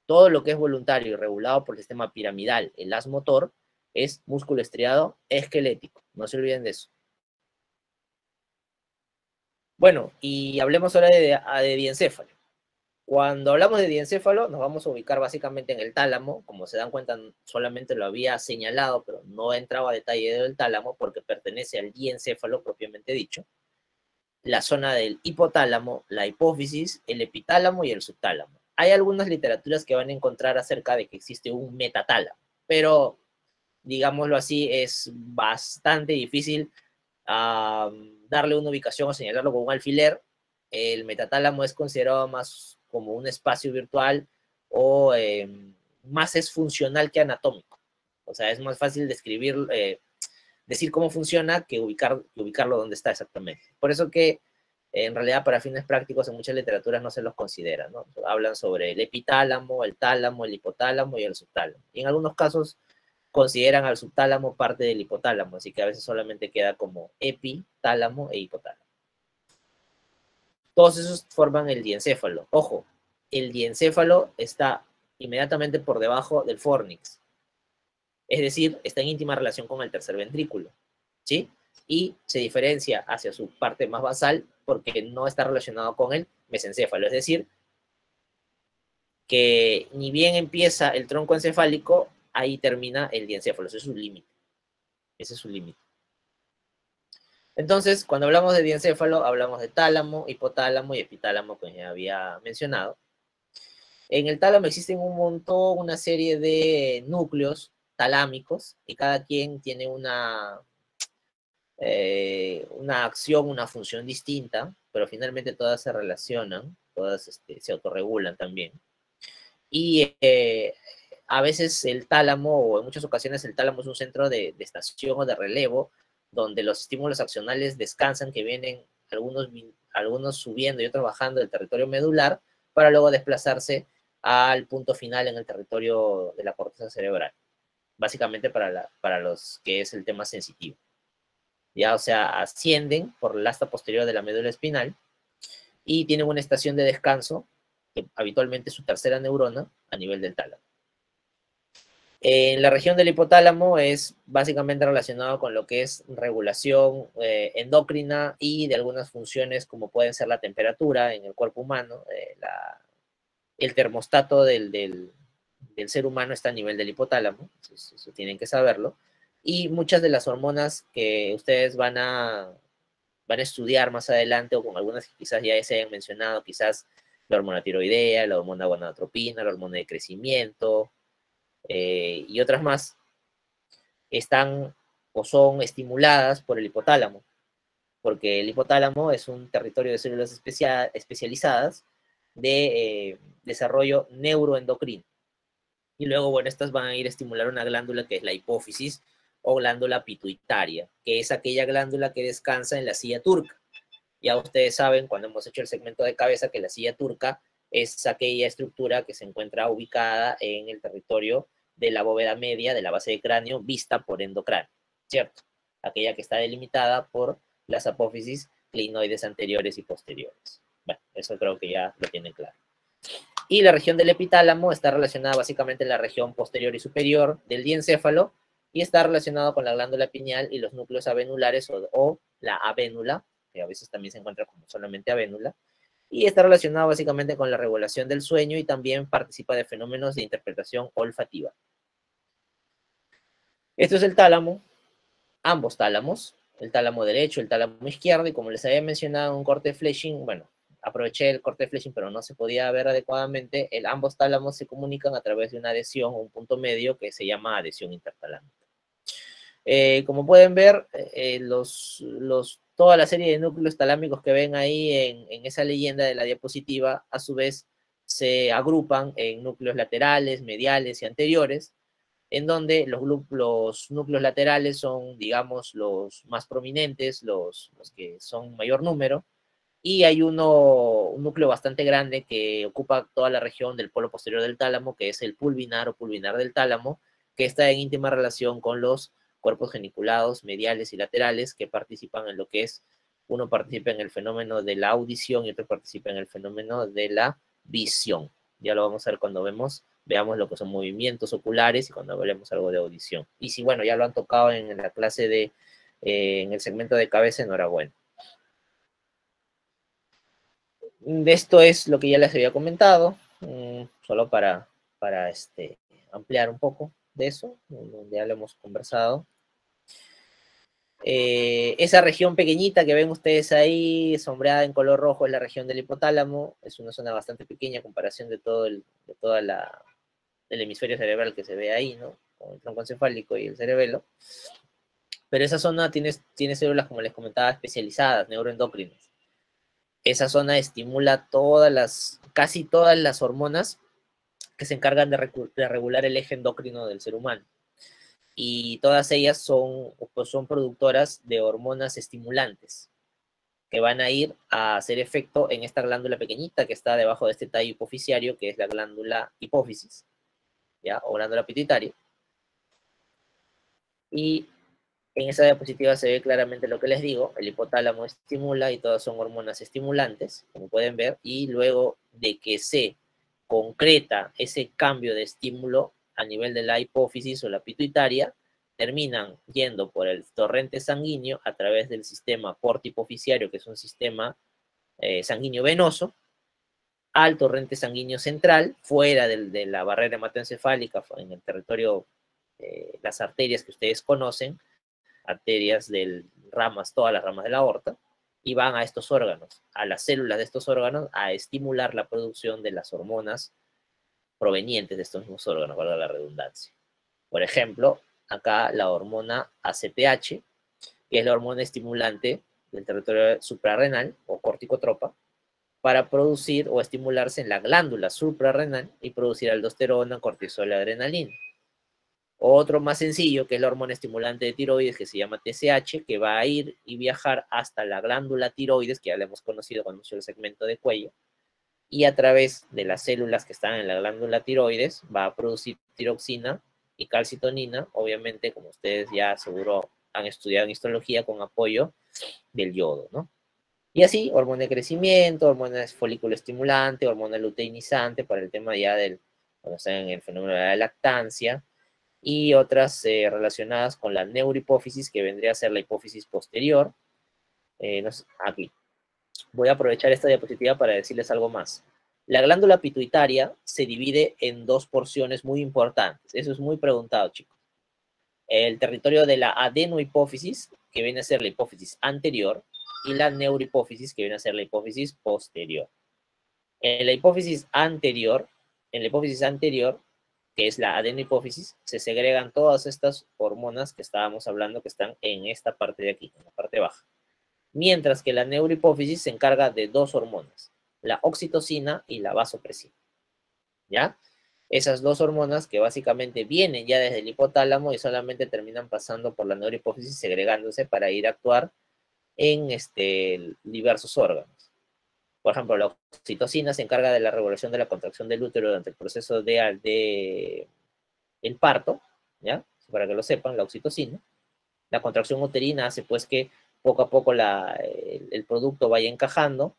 Todo lo que es voluntario y regulado por el sistema piramidal, el haz motor, es músculo estriado esquelético. No se olviden de eso. Bueno, y hablemos ahora de diencéfalo. Cuando hablamos de diencéfalo, nos vamos a ubicar básicamente en el tálamo. Como se dan cuenta, solamente lo había señalado, pero no entraba a detalle del tálamo porque pertenece al diencéfalo propiamente dicho. La zona del hipotálamo, la hipófisis, el epitálamo y el subtálamo. Hay algunas literaturas que van a encontrar acerca de que existe un metatálamo, pero digámoslo así, es bastante difícil darle una ubicación o señalarlo con un alfiler. El metatálamo es considerado más como un espacio virtual o más es funcional que anatómico. O sea, es más fácil describir, decir cómo funciona que ubicarlo donde está exactamente. Por eso que en realidad para fines prácticos en muchas literaturas no se los considera, ¿no? Hablan sobre el epitálamo, el tálamo, el hipotálamo y el subtálamo. Y en algunos casos consideran al subtálamo parte del hipotálamo, así que a veces solamente queda como epitálamo e hipotálamo. Todos esos forman el diencéfalo. Ojo, el diencéfalo está inmediatamente por debajo del fornix. Es decir, está en íntima relación con el tercer ventrículo, ¿sí? Y se diferencia hacia su parte más basal porque no está relacionado con el mesencéfalo. Es decir, que ni bien empieza el tronco encefálico, ahí termina el diencéfalo. Ese es su límite. Ese es su límite. Entonces, cuando hablamos de diencéfalo, hablamos de tálamo, hipotálamo y epitálamo, como ya había mencionado. En el tálamo existen un montón, una serie de núcleos talámicos, y cada quien tiene una acción, una función distinta, pero finalmente todas se relacionan, todas se autorregulan también. Y a veces el tálamo, o en muchas ocasiones el tálamo es un centro de estación o de relevo, donde los estímulos accionales descansan, que vienen algunos subiendo y otros bajando del territorio medular, para luego desplazarse al punto final en el territorio de la corteza cerebral, básicamente para los que es el tema sensitivo. Ya, o sea, ascienden por el asta posterior de la médula espinal y tienen una estación de descanso, que habitualmente es su tercera neurona, a nivel del tálamo. En la región del hipotálamo es básicamente relacionado con lo que es regulación endocrina y de algunas funciones como pueden ser la temperatura en el cuerpo humano. El termostato del ser humano está a nivel del hipotálamo, eso tienen que saberlo. Y muchas de las hormonas que ustedes van a estudiar más adelante, o con algunas que quizás ya se hayan mencionado, quizás la hormona tiroidea, la hormona gonadotropina, la hormona de crecimiento, y otras más, están o son estimuladas por el hipotálamo, porque el hipotálamo es un territorio de células especializadas de desarrollo neuroendocrino. Y luego, bueno, estas van a ir a estimular una glándula que es la hipófisis o glándula pituitaria, que es aquella glándula que descansa en la silla turca. Ya ustedes saben, cuando hemos hecho el segmento de cabeza, que la silla turca es aquella estructura que se encuentra ubicada en el territorio de la bóveda media de la base de cráneo vista por endocráneo, ¿cierto? Aquella que está delimitada por las apófisis clinoides anteriores y posteriores. Bueno, eso creo que ya lo tienen claro. Y la región del epitálamo está relacionada básicamente en la región posterior y superior del diencéfalo y está relacionado con la glándula pineal y los núcleos avenulares o la avénula, que a veces también se encuentra como solamente avénula, y está relacionado básicamente con la regulación del sueño y también participa de fenómenos de interpretación olfativa. Esto es el tálamo, ambos tálamos, el tálamo derecho, el tálamo izquierdo, y como les había mencionado en un corte de Fleming, bueno, aproveché el corte de Fleming, pero no se podía ver adecuadamente, ambos tálamos se comunican a través de una adhesión o un punto medio que se llama adhesión intertalámica. Como pueden ver, toda la serie de núcleos talámicos que ven ahí en esa leyenda de la diapositiva, a su vez se agrupan en núcleos laterales, mediales y anteriores, en donde los núcleos laterales son, digamos, los más prominentes, los que son mayor número, y hay un núcleo bastante grande que ocupa toda la región del polo posterior del tálamo, que es el pulvinar o pulvinar del tálamo, que está en íntima relación con los cuerpos geniculados mediales y laterales que participan en lo que es, uno participa en el fenómeno de la audición y otro participa en el fenómeno de la visión. Ya lo vamos a ver cuando veamos lo que son movimientos oculares y cuando hablemos algo de audición. Y si, bueno, ya lo han tocado en la clase en el segmento de cabeza, enhorabuena. Esto es lo que ya les había comentado, solo para ampliar un poco de eso, ya lo hemos conversado. Esa región pequeñita que ven ustedes ahí, sombreada en color rojo, es la región del hipotálamo. Es una zona bastante pequeña a comparación de todo el hemisferio cerebral que se ve ahí, ¿no? Con el tronco encefálico y el cerebelo. Pero esa zona tiene células, como les comentaba, especializadas, neuroendocrinas. Esa zona estimula casi todas las hormonas que se encargan de regular el eje endocrino del ser humano. Y todas ellas son productoras de hormonas estimulantes que van a ir a hacer efecto en esta glándula pequeñita que está debajo de este tallo hipofisiario, que es la glándula hipófisis, ¿ya? O glándula pituitaria. Y en esa diapositiva se ve claramente lo que les digo, el hipotálamo estimula y todas son hormonas estimulantes, como pueden ver, y luego de que se concreta ese cambio de estímulo a nivel de la hipófisis o la pituitaria, terminan yendo por el torrente sanguíneo a través del sistema portihipofisiario, que es un sistema sanguíneo venoso, al torrente sanguíneo central, fuera de la barrera hematoencefálica, en el territorio, las arterias que ustedes conocen, arterias todas las ramas de la aorta, y van a estos órganos, a las células de estos órganos, a estimular la producción de las hormonas provenientes de estos mismos órganos, valga la redundancia. Por ejemplo, acá la hormona ACTH, que es la hormona estimulante del territorio suprarrenal o corticotropa, para producir o estimularse en la glándula suprarrenal y producir aldosterona, cortisol y adrenalina. Otro más sencillo, que es la hormona estimulante de tiroides, que se llama TSH, que va a ir y viajar hasta la glándula tiroides, que ya la hemos conocido cuando hizo el segmento de cuello, y a través de las células que están en la glándula tiroides va a producir tiroxina y calcitonina, obviamente, como ustedes ya seguro han estudiado en histología, con apoyo del yodo, ¿no? Y así, hormona de crecimiento, hormona folículo estimulante, hormona luteinizante para el tema ya cuando están en el fenómeno de la lactancia, y otras relacionadas con la neurohipófisis, que vendría a ser la hipófisis posterior. Aquí. Voy a aprovechar esta diapositiva para decirles algo más. La glándula pituitaria se divide en dos porciones muy importantes. Eso es muy preguntado, chicos. El territorio de la adenohipófisis, que viene a ser la hipófisis anterior, y la neurohipófisis, que viene a ser la hipófisis posterior. En la hipófisis anterior, que es la adenohipófisis, se segregan todas estas hormonas que estábamos hablando, que están en esta parte de aquí, en la parte baja. Mientras que la neurohipófisis se encarga de dos hormonas, la oxitocina y la vasopresina. ¿Ya? Esas dos hormonas que básicamente vienen ya desde el hipotálamo y solamente terminan pasando por la neurohipófisis, segregándose para ir a actuar en diversos órganos. Por ejemplo, la oxitocina se encarga de la regulación de la contracción del útero durante el proceso el parto, ¿ya? Para que lo sepan, la oxitocina. La contracción uterina hace pues que poco a poco el producto vaya encajando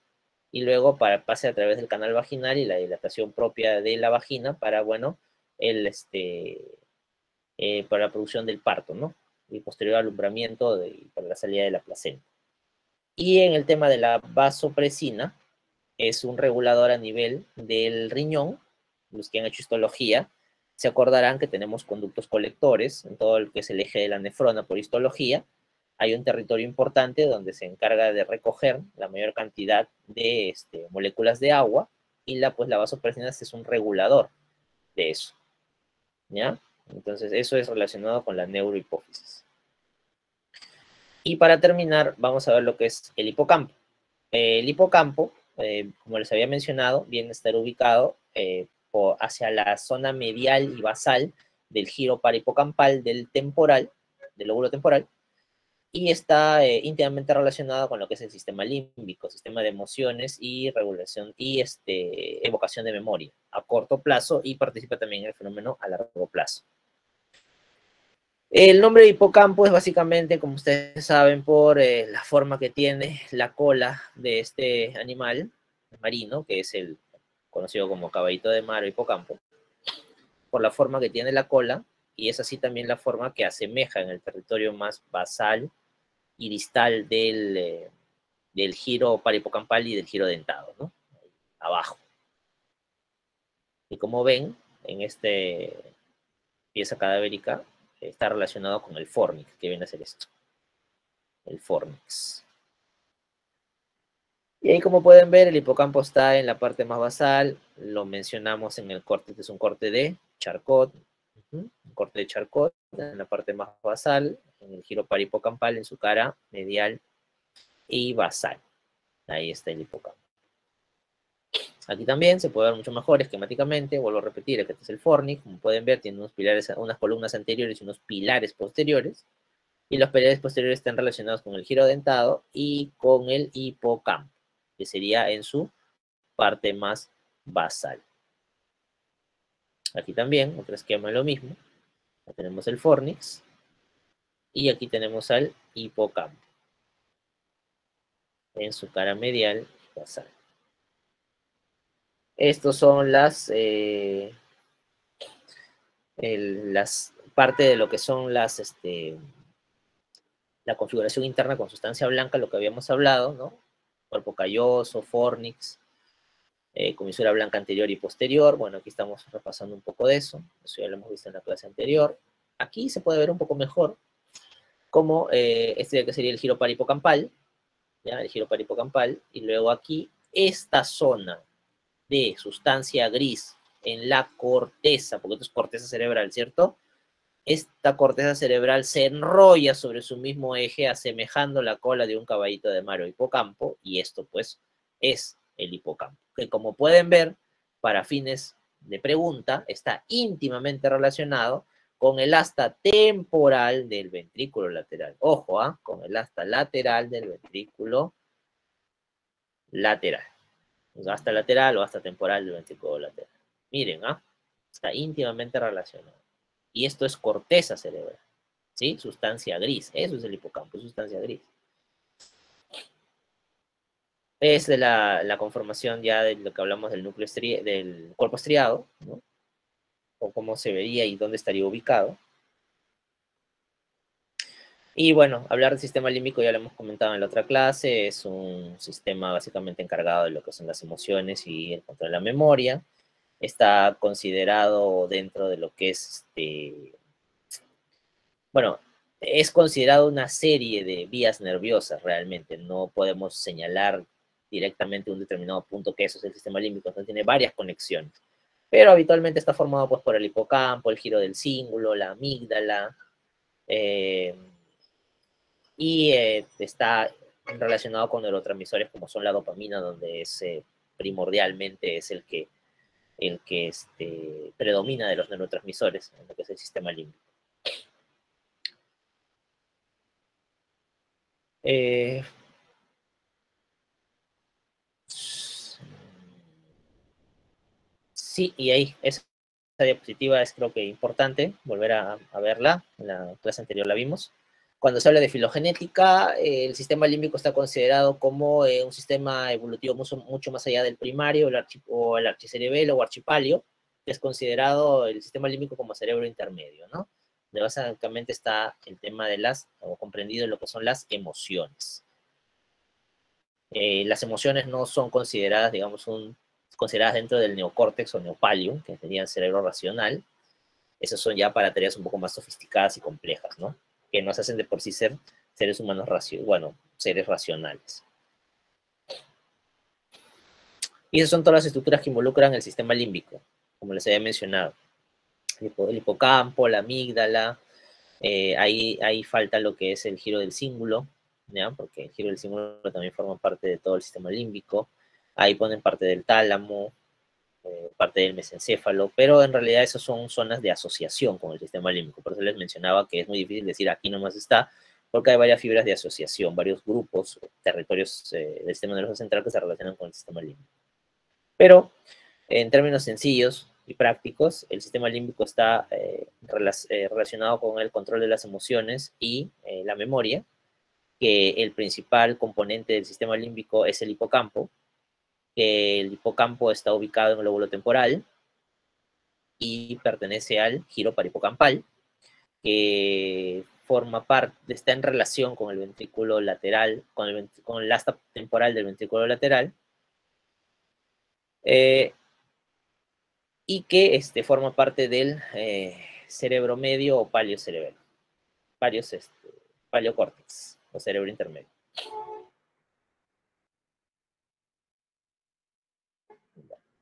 y luego pase a través del canal vaginal y la dilatación propia de la vagina para, bueno, para la producción del parto, ¿no? Y posterior alumbramiento para la salida de la placenta. Y en el tema de la vasopresina, es un regulador a nivel del riñón. Los que han hecho histología se acordarán que tenemos conductos colectores en todo lo que es el eje de la nefrona por histología. Hay un territorio importante donde se encarga de recoger la mayor cantidad de moléculas de agua y la vasopresina es un regulador de eso, ¿ya? Entonces, eso es relacionado con la neurohipófisis. Y para terminar, vamos a ver lo que es el hipocampo. El hipocampo, como les había mencionado, viene a estar ubicado hacia la zona medial y basal del giro parahipocampal del temporal, del lóbulo temporal, y está íntimamente relacionado con lo que es el sistema límbico, sistema de emociones y regulación y evocación de memoria a corto plazo, y participa también en el fenómeno a largo plazo. El nombre de hipocampo es básicamente, como ustedes saben, por la forma que tiene la cola de este animal marino, que es el conocido como caballito de mar o hipocampo, por la forma que tiene la cola, y es así también la forma que asemeja en el territorio más basal y distal del giro parahipocampal y del giro dentado, ¿no? Abajo. Y como ven, en esta pieza cadavérica está relacionado con el fornix, que viene a ser esto, el fornix. Y ahí, como pueden ver, el hipocampo está en la parte más basal, lo mencionamos en el corte, que es un corte de Charcot, un corte de Charcot en la parte más basal, en el giro parahipocampal en su cara medial y basal. Ahí está el hipocampo. Aquí también se puede ver mucho mejor esquemáticamente, vuelvo a repetir, este es el fornix, como pueden ver, tiene unos pilares, unas columnas anteriores y unos pilares posteriores, y los pilares posteriores están relacionados con el giro dentado y con el hipocampo, que sería en su parte más basal. Aquí también, otro esquema es lo mismo. Aquí tenemos el fornix y aquí tenemos al hipocampo en su cara medial basal. Estos son las parte de lo que son la configuración interna con sustancia blanca, lo que habíamos hablado, ¿no? Cuerpo calloso, fornix, comisura blanca anterior y posterior. Bueno, aquí estamos repasando un poco de eso. Eso ya lo hemos visto en la clase anterior. Aquí se puede ver un poco mejor como que sería el giro parahipocampal, ¿ya? El giro parahipocampal, y luego aquí esta zona de sustancia gris en la corteza, porque esto es corteza cerebral, ¿cierto? Esta corteza cerebral se enrolla sobre su mismo eje, asemejando la cola de un caballito de mar o hipocampo, y esto pues es el hipocampo, que como pueden ver, para fines de pregunta, está íntimamente relacionado con el asta temporal del ventrículo lateral. Ojo, con el asta lateral del ventrículo lateral. Asta lateral o asta temporal del ventrículo lateral. Miren, está íntimamente relacionado. Y esto es corteza cerebral, ¿sí? Sustancia gris, eso es el hipocampo, sustancia gris. Es de la conformación ya de lo que hablamos del núcleo del cuerpo estriado, ¿no? O cómo se vería y dónde estaría ubicado. Y bueno, hablar del sistema límbico ya lo hemos comentado en la otra clase, es un sistema básicamente encargado de lo que son las emociones y el control de la memoria. Está considerado dentro de lo que es, bueno, es considerado una serie de vías nerviosas realmente, no podemos señalar directamente un determinado punto que eso es el sistema límbico, no tiene varias conexiones, pero habitualmente está formado pues por el hipocampo, el giro del cíngulo, la amígdala, y está relacionado con neurotransmisores como son la dopamina, donde es primordialmente es el que predomina de los neurotransmisores en lo que es el sistema límbico. Sí, y ahí, esa diapositiva es creo que importante volver a verla, en la clase anterior la vimos. Cuando se habla de filogenética, el sistema límbico está considerado como un sistema evolutivo mucho más allá del primario, o el archicerebelo o archipalio, que es considerado el sistema límbico como cerebro intermedio, ¿no? Donde básicamente está el tema de o comprendido lo que son las emociones. Las emociones no son consideradas, digamos, consideradas dentro del neocórtex o neopalio, que sería el cerebro racional. Esas son ya para tareas un poco más sofisticadas y complejas, ¿no? Que nos hacen de por sí ser seres humanos, seres racionales. Y esas son todas las estructuras que involucran el sistema límbico, como les había mencionado. El hipocampo, la amígdala, Ahí falta lo que es el giro del cíngulo, ¿ya? Porque el giro del cíngulo también forma parte de todo el sistema límbico. Ahí ponen parte del tálamo, parte del mesencéfalo, pero en realidad esas son zonas de asociación con el sistema límbico. Por eso les mencionaba que es muy difícil decir aquí nomás está, porque hay varias fibras de asociación, varios grupos, territorios del sistema nervioso central que se relacionan con el sistema límbico. Pero, en términos sencillos y prácticos, el sistema límbico está relacionado con el control de las emociones y la memoria, que el principal componente del sistema límbico es el hipocampo, que el hipocampo está ubicado en el lóbulo temporal y pertenece al giro parihipocampal, que forma parte, está en relación con el ventrículo lateral, con el asta temporal del ventrículo lateral, y que forma parte del cerebro medio o paliocerebelo, paleocórtex o cerebro intermedio.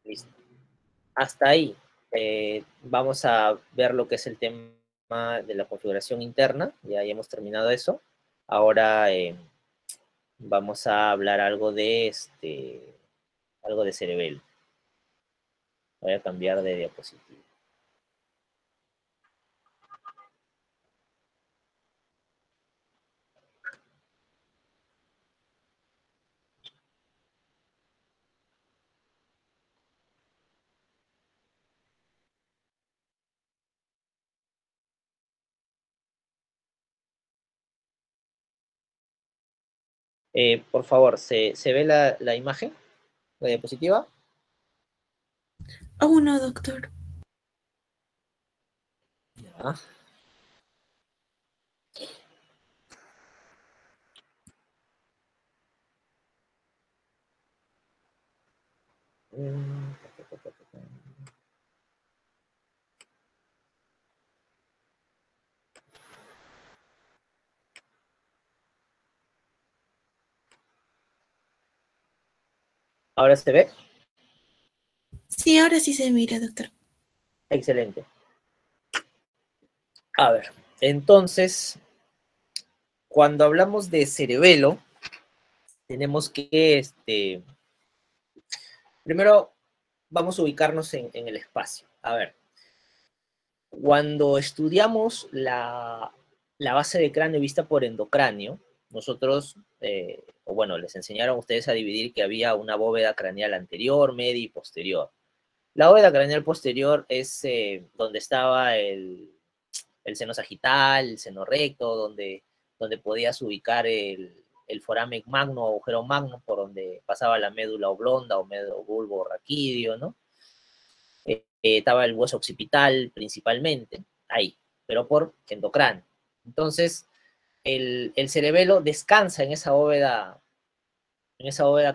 Listo. Hasta ahí. Vamos a ver lo que es el tema de la configuración interna. Ya hemos terminado eso. Ahora vamos a hablar algo de cerebelo. Voy a cambiar de diapositiva. Por favor, ¿se ve la imagen, la diapositiva? Aún no, doctor. Ya. ¿Ahora se ve? Sí, ahora sí se mira, doctor. Excelente. A ver, entonces, cuando hablamos de cerebelo, tenemos que, primero vamos a ubicarnos en el espacio. A ver, cuando estudiamos la base de cráneo vista por endocráneo, nosotros, o bueno, les enseñaron a ustedes a dividir que había una bóveda craneal anterior, media y posterior. La bóveda craneal posterior es donde estaba el seno sagital, el seno recto, donde podías ubicar el foramen magno o agujero magno, por donde pasaba la médula oblonga o médulo bulbo raquídeo, ¿no? Estaba el hueso occipital principalmente, ahí, pero por endocráneo. Entonces, el cerebelo descansa en esa bóveda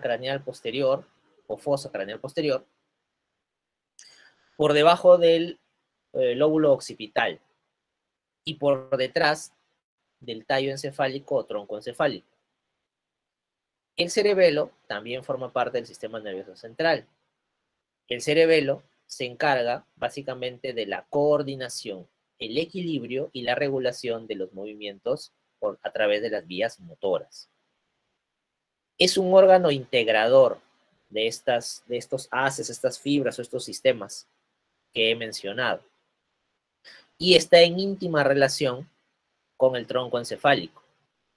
craneal posterior, o fosa craneal posterior, por debajo del lóbulo occipital y por detrás del tallo encefálico o tronco encefálico. El cerebelo también forma parte del sistema nervioso central. El cerebelo se encarga básicamente de la coordinación, el equilibrio y la regulación de los movimientos a través de las vías motoras. Es un órgano integrador de estos haces, estas fibras o estos sistemas que he mencionado. Y está en íntima relación con el tronco encefálico,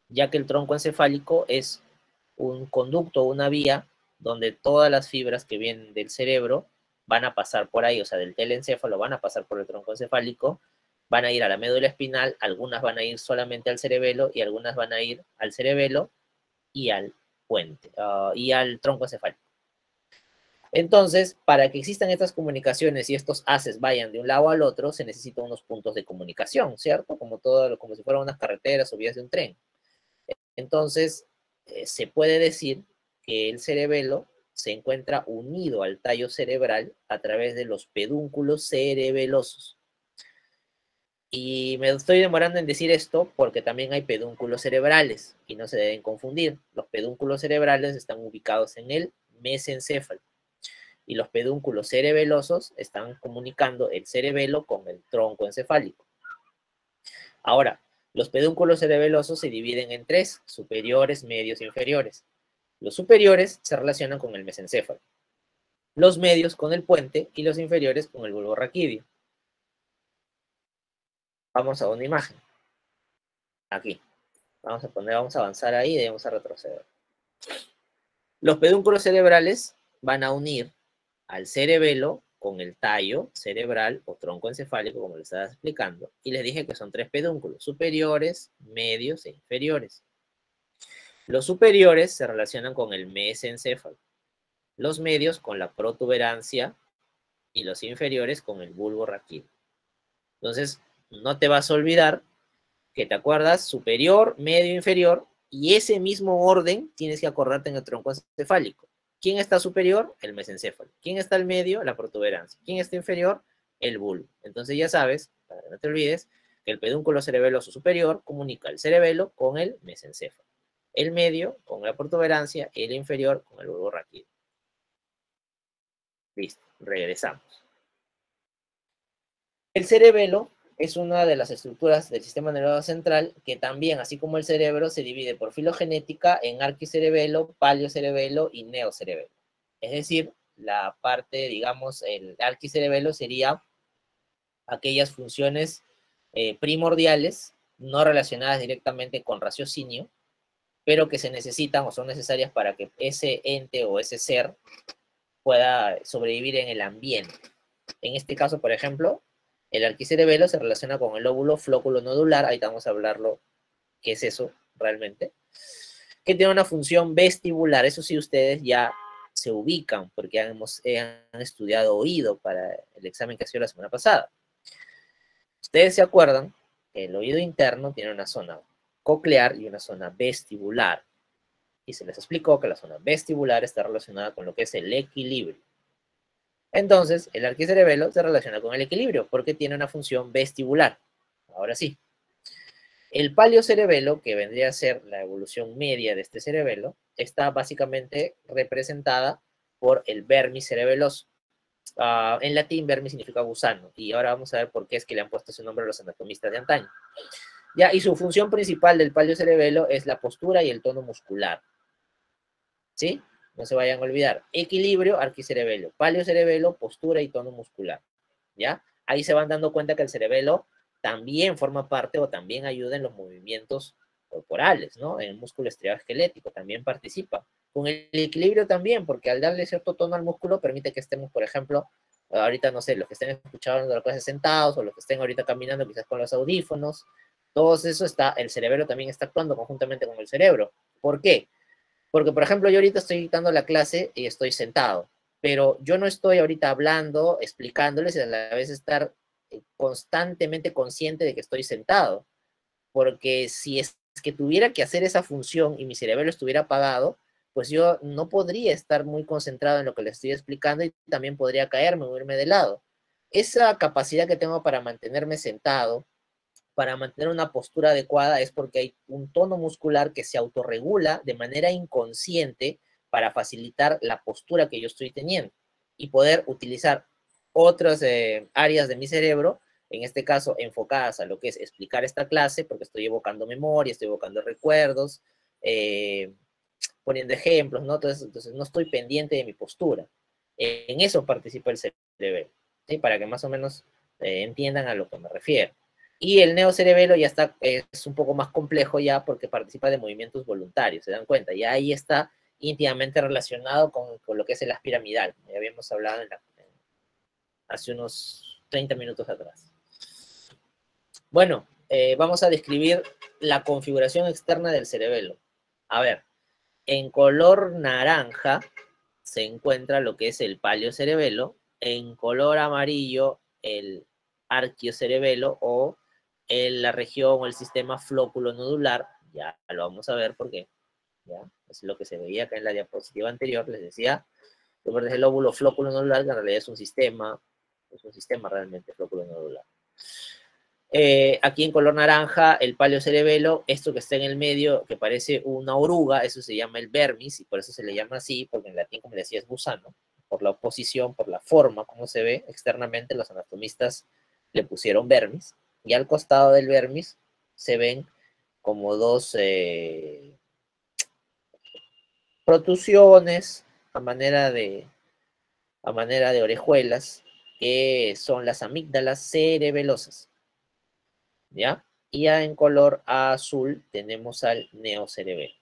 ya que el tronco encefálico es un conducto, una vía, donde todas las fibras que vienen del cerebro van a pasar por ahí, o sea, del telencéfalo van a pasar por el tronco encefálico, van a ir a la médula espinal, algunas van a ir solamente al cerebelo y algunas van a ir al cerebelo y al puente, y al tronco encefálico. Entonces, para que existan estas comunicaciones y estos haces vayan de un lado al otro, se necesitan unos puntos de comunicación, ¿cierto? Como si fueran unas carreteras o vías de un tren. Entonces, se puede decir que el cerebelo se encuentra unido al tallo cerebral a través de los pedúnculos cerebelosos. Y me estoy demorando en decir esto porque también hay pedúnculos cerebrales y no se deben confundir. Los pedúnculos cerebrales están ubicados en el mesencéfalo y los pedúnculos cerebelosos están comunicando el cerebelo con el tronco encefálico. Ahora, los pedúnculos cerebelosos se dividen en tres: superiores, medios e inferiores. Los superiores se relacionan con el mesencéfalo, los medios con el puente y los inferiores con el bulbo raquídeo. Vamos a una imagen. Aquí. Vamos a avanzar ahí y vamos a retroceder. Los pedúnculos cerebrales van a unir al cerebelo con el tallo cerebral o tronco encefálico, como les estaba explicando, y les dije que son tres pedúnculos: superiores, medios e inferiores. Los superiores se relacionan con el mesencéfalo, los medios con la protuberancia y los inferiores con el bulbo raquídeo. Entonces, no te vas a olvidar que te acuerdas superior, medio, inferior, y ese mismo orden tienes que acordarte en el tronco encefálico. ¿Quién está superior? El mesencéfalo. ¿Quién está al medio? La protuberancia. ¿Quién está inferior? El bulbo. Entonces ya sabes, para que no te olvides, que el pedúnculo cerebeloso superior comunica el cerebelo con el mesencéfalo, el medio con la protuberancia y el inferior con el bulbo raquídeo. Listo, regresamos. El cerebelo es una de las estructuras del sistema nervioso central que también, así como el cerebro, se divide por filogenética en arquicerebelo, paliocerebelo y neocerebelo. Es decir, la parte, digamos, el arquicerebelo sería aquellas funciones primordiales, no relacionadas directamente con raciocinio, pero que se necesitan o son necesarias para que ese ente o ese ser pueda sobrevivir en el ambiente. En este caso, por ejemplo, el arquicerebelo se relaciona con el lóbulo flóculo nodular, ahí vamos a hablarlo, qué es eso realmente, que tiene una función vestibular. Eso sí, ustedes ya se ubican, porque han estudiado oído para el examen que ha sido la semana pasada. Ustedes se acuerdan que el oído interno tiene una zona coclear y una zona vestibular, y se les explicó que la zona vestibular está relacionada con lo que es el equilibrio. Entonces, el arquicerebelo se relaciona con el equilibrio porque tiene una función vestibular. Ahora sí. El paliocerebelo, que vendría a ser la evolución media de este cerebelo, está básicamente representada por el vermis cerebeloso. En latín, vermis significa gusano, y ahora vamos a ver por qué es que le han puesto ese nombre a los anatomistas de antaño. Ya, y su función principal del paliocerebelo es la postura y el tono muscular. ¿Sí? No se vayan a olvidar. Equilibrio, arquicerebelo. Paliocerebelo, postura y tono muscular. ¿Ya? Ahí se van dando cuenta que el cerebelo también forma parte o también ayuda en los movimientos corporales, ¿no? En el músculo estriado esquelético también participa. Con el equilibrio también, porque al darle cierto tono al músculo permite que estemos, por ejemplo, ahorita, no sé, los que estén escuchando la clase sentados o los que estén ahorita caminando quizás con los audífonos, todo eso está, el cerebelo también está actuando conjuntamente con el cerebro. ¿Por qué? Porque, por ejemplo, yo ahorita estoy dando la clase y estoy sentado, pero yo no estoy ahorita hablando, explicándoles y a la vez estar constantemente consciente de que estoy sentado. Porque si es que tuviera que hacer esa función y mi cerebro estuviera apagado, pues yo no podría estar muy concentrado en lo que le estoy explicando y también podría caerme o irme de lado. Esa capacidad que tengo para mantenerme sentado, para mantener una postura adecuada, es porque hay un tono muscular que se autorregula de manera inconsciente para facilitar la postura que yo estoy teniendo y poder utilizar otras áreas de mi cerebro, en este caso enfocadas a lo que es explicar esta clase, porque estoy evocando memoria, estoy evocando recuerdos, poniendo ejemplos, ¿no? Entonces no estoy pendiente de mi postura. En eso participa el cerebro, ¿sí? Para que más o menos entiendan a lo que me refiero. Y el neocerebelo ya está, es un poco más complejo ya porque participa de movimientos voluntarios, ¿se dan cuenta? Ya ahí está íntimamente relacionado con lo que es el haz piramidal. Ya habíamos hablado hace unos 30 minutos atrás. Bueno, vamos a describir la configuración externa del cerebelo. A ver, en color naranja se encuentra lo que es el paliocerebelo, en color amarillo el arquiocerebelo o la región o el sistema flóculo nodular. Ya lo vamos a ver porque ya es lo que se veía acá en la diapositiva anterior, les decía, desde el lóbulo flóculo nodular, que en realidad es un sistema realmente flóculo nodular. Aquí en color naranja, el paliocerebelo, esto que está en el medio, que parece una oruga, eso se llama el vermis, y por eso se le llama así, porque en latín, como decía, es gusano, por la oposición, por la forma, como se ve externamente, los anatomistas le pusieron vermis, y al costado del vermis se ven como dos protusiones a manera de orejuelas, que son las amígdalas cerebelosas, ¿ya? Y ya en color azul tenemos al neocerebelo,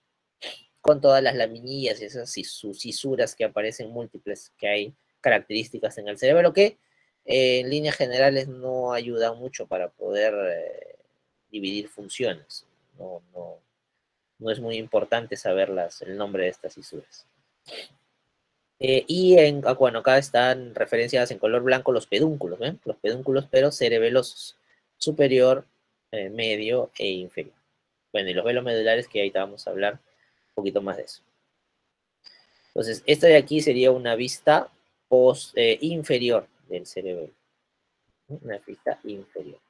con todas las laminillas y esas cisuras que aparecen múltiples, que hay características en el cerebelo que en líneas generales no ayudan mucho para poder dividir funciones. No es muy importante saber el nombre de estas cisuras. Bueno, acá están referenciadas en color blanco los pedúnculos, ¿ven? Los pedúnculos, pero cerebelosos, superior, medio e inferior. Bueno, y los velos medulares, que ahorita vamos a hablar un poquito más de eso. Entonces, esta de aquí sería una vista inferior del cerebelo. Una vista inferior.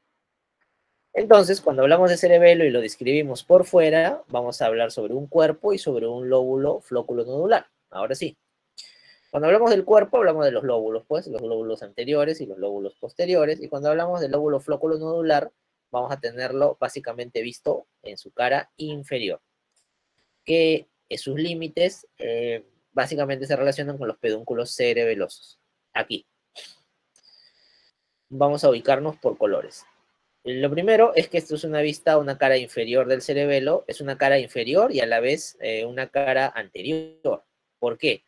Entonces, cuando hablamos de cerebelo y lo describimos por fuera, vamos a hablar sobre un cuerpo y sobre un lóbulo flóculo nodular. Ahora sí. Cuando hablamos del cuerpo, hablamos de los lóbulos, pues, los lóbulos anteriores y los lóbulos posteriores. Y cuando hablamos del lóbulo flóculo nodular, vamos a tenerlo básicamente visto en su cara inferior, que sus límites básicamente se relacionan con los pedúnculos cerebelosos. Aquí. Vamos a ubicarnos por colores. Lo primero es que esto es una cara inferior del cerebelo, es una cara inferior y a la vez una cara anterior. ¿Por qué?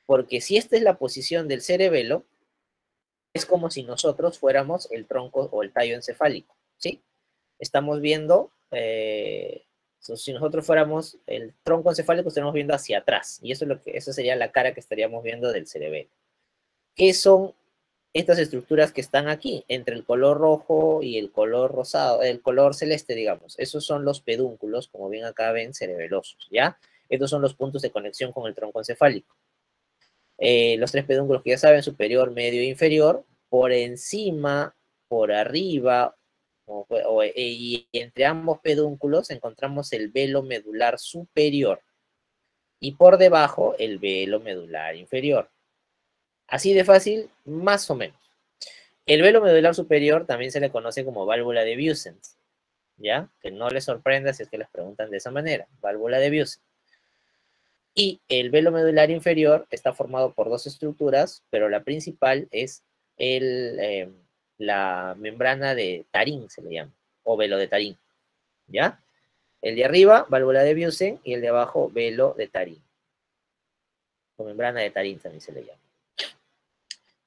Porque si esta es la posición del cerebelo, es como si nosotros fuéramos el tronco o el tallo encefálico, ¿sí? Estamos viendo, si nosotros fuéramos el tronco encefálico, estaríamos viendo hacia atrás, y eso sería la cara que estaríamos viendo del cerebelo. ¿Qué son estas estructuras que están aquí, entre el color rojo y el color rosado, el color celeste, digamos? Esos son los pedúnculos, como bien acá ven, cerebelosos, ¿ya? Estos son los puntos de conexión con el tronco encefálico. Los tres pedúnculos que ya saben, superior, medio e inferior, por encima, por arriba, y entre ambos pedúnculos encontramos el velo medular superior, y por debajo el velo medular inferior. Así de fácil, más o menos. El velo medular superior también se le conoce como válvula de Busens, ¿ya? Que no les sorprenda si es que les preguntan de esa manera, válvula de Busens. Y el velo medular inferior está formado por dos estructuras, pero la principal es la membrana de Tarín, se le llama, o velo de Tarín, ¿ya? El de arriba, válvula de Busens, y el de abajo, velo de Tarín, o membrana de Tarín también se le llama.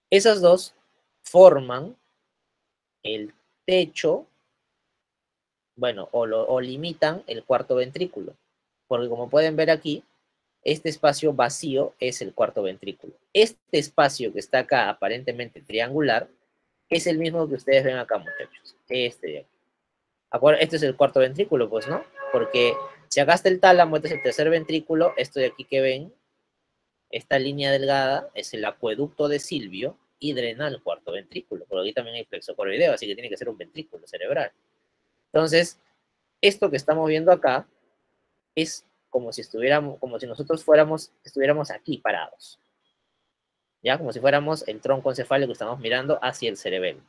Esas dos forman el techo, bueno, o limitan el cuarto ventrículo, porque como pueden ver aquí, este espacio vacío es el cuarto ventrículo. Este espacio que está acá, aparentemente triangular, es el mismo que ustedes ven acá, muchachos. Este de aquí. Este es el cuarto ventrículo, pues, ¿no? Porque si acá está el tálamo, este es el tercer ventrículo, esto de aquí que ven, esta línea delgada, es el acueducto de Silvio y drena el cuarto ventrículo. Por aquí también hay plexocoroideo, así que tiene que ser un ventrículo cerebral. Entonces, esto que estamos viendo acá es como si nosotros estuviéramos aquí parados. ¿Ya? Como si fuéramos el tronco encefálico que estamos mirando hacia el cerebelo.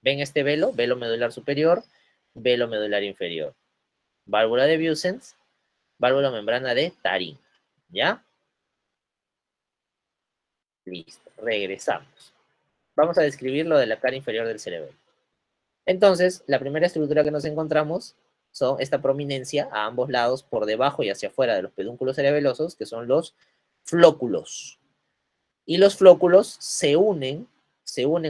¿Ven este velo? Velo medular superior, velo medular inferior. Válvula de Busens, válvula membrana de Tarín. ¿Ya? Listo, regresamos. Vamos a describir lo de la cara inferior del cerebelo. Entonces, la primera estructura que nos encontramos son esta prominencia a ambos lados, por debajo y hacia afuera de los pedúnculos cerebelosos, que son los flóculos. Y los flóculos se unen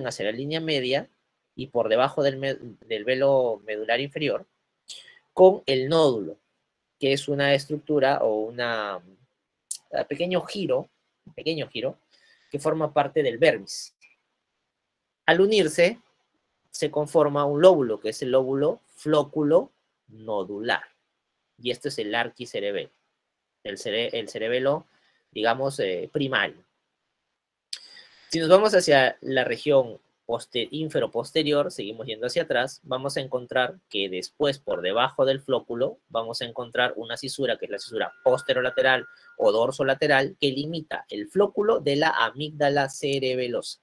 hacia la línea media y por debajo del velo medular inferior con el nódulo, que es una estructura o un pequeño giro que forma parte del vermis. Al unirse, se conforma un lóbulo, que es el lóbulo flóculo nodular. Y esto es el arquicerebelo, el cerebelo, digamos, primario. Si nos vamos hacia la región ínfero-posterior, seguimos yendo hacia atrás, vamos a encontrar que después, por debajo del flóculo, vamos a encontrar una cisura, que es la cisura posterolateral o dorsolateral, que limita el flóculo de la amígdala cerebelosa.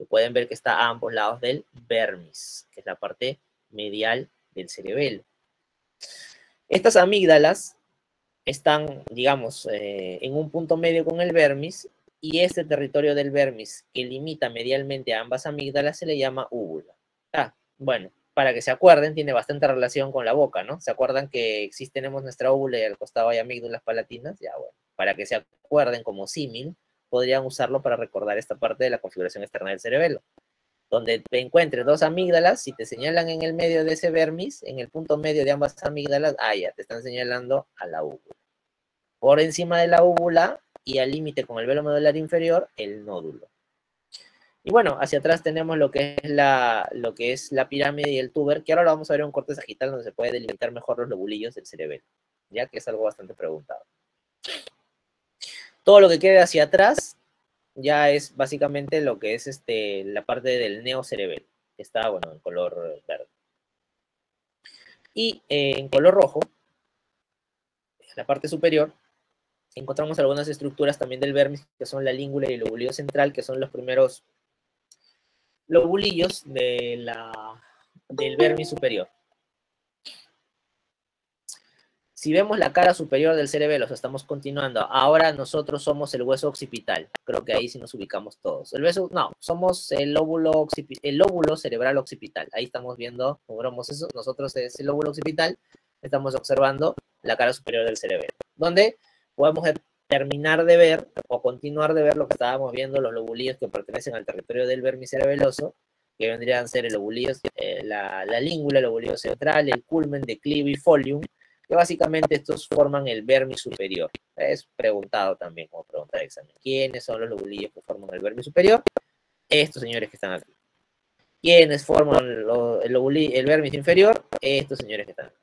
Pueden ver que está a ambos lados del vermis, que es la parte medial del cerebelo. Estas amígdalas están, digamos, en un punto medio con el vermis, y este territorio del vermis que limita medialmente a ambas amígdalas se le llama úvula. Bueno, para que se acuerden, tiene bastante relación con la boca, ¿no? ¿Se acuerdan que tenemos nuestra úvula y al costado hay amígdalas palatinas? Ya, bueno, para que se acuerden como símil, podrían usarlo para recordar esta parte de la configuración externa del cerebelo. Donde te encuentres dos amígdalas, si te señalan en el medio de ese vermis, en el punto medio de ambas amígdalas, ya te están señalando a la úvula. Por encima de la úvula y al límite con el velo medular inferior, el nódulo. Y bueno, hacia atrás tenemos lo que es la pirámide y el túber, que ahora lo vamos a ver en un corte sagital donde se puede delimitar mejor los lobulillos del cerebelo, ya que es algo bastante preguntado. Todo lo que quede hacia atrás ya es básicamente lo que es la parte del neocerebelo, que está, bueno, en color verde. Y en color rojo, en la parte superior, encontramos algunas estructuras también del vermis, que son la língula y el lobulillo central, que son los primeros lobulillos del vermis superior. Si vemos la cara superior del cerebelo, o sea, estamos continuando. Ahora nosotros somos el hueso occipital. Creo que ahí sí nos ubicamos todos. Somos el lóbulo cerebral occipital. Ahí estamos viendo, logramos eso. Nosotros es el lóbulo occipital. Estamos observando la cara superior del cerebelo, donde podemos terminar de ver o continuar de ver lo que estábamos viendo, los lobulillos que pertenecen al territorio del vermis cerebeloso, que vendrían a ser el lobulillo, la língula, el lobulillo central, el culmen, declive y folium, que básicamente estos forman el vermis superior. Es preguntado también como pregunta de examen. ¿Quiénes son los lobulillos que forman el vermis superior? Estos señores que están aquí. ¿Quiénes forman el vermis inferior? Estos señores que están aquí.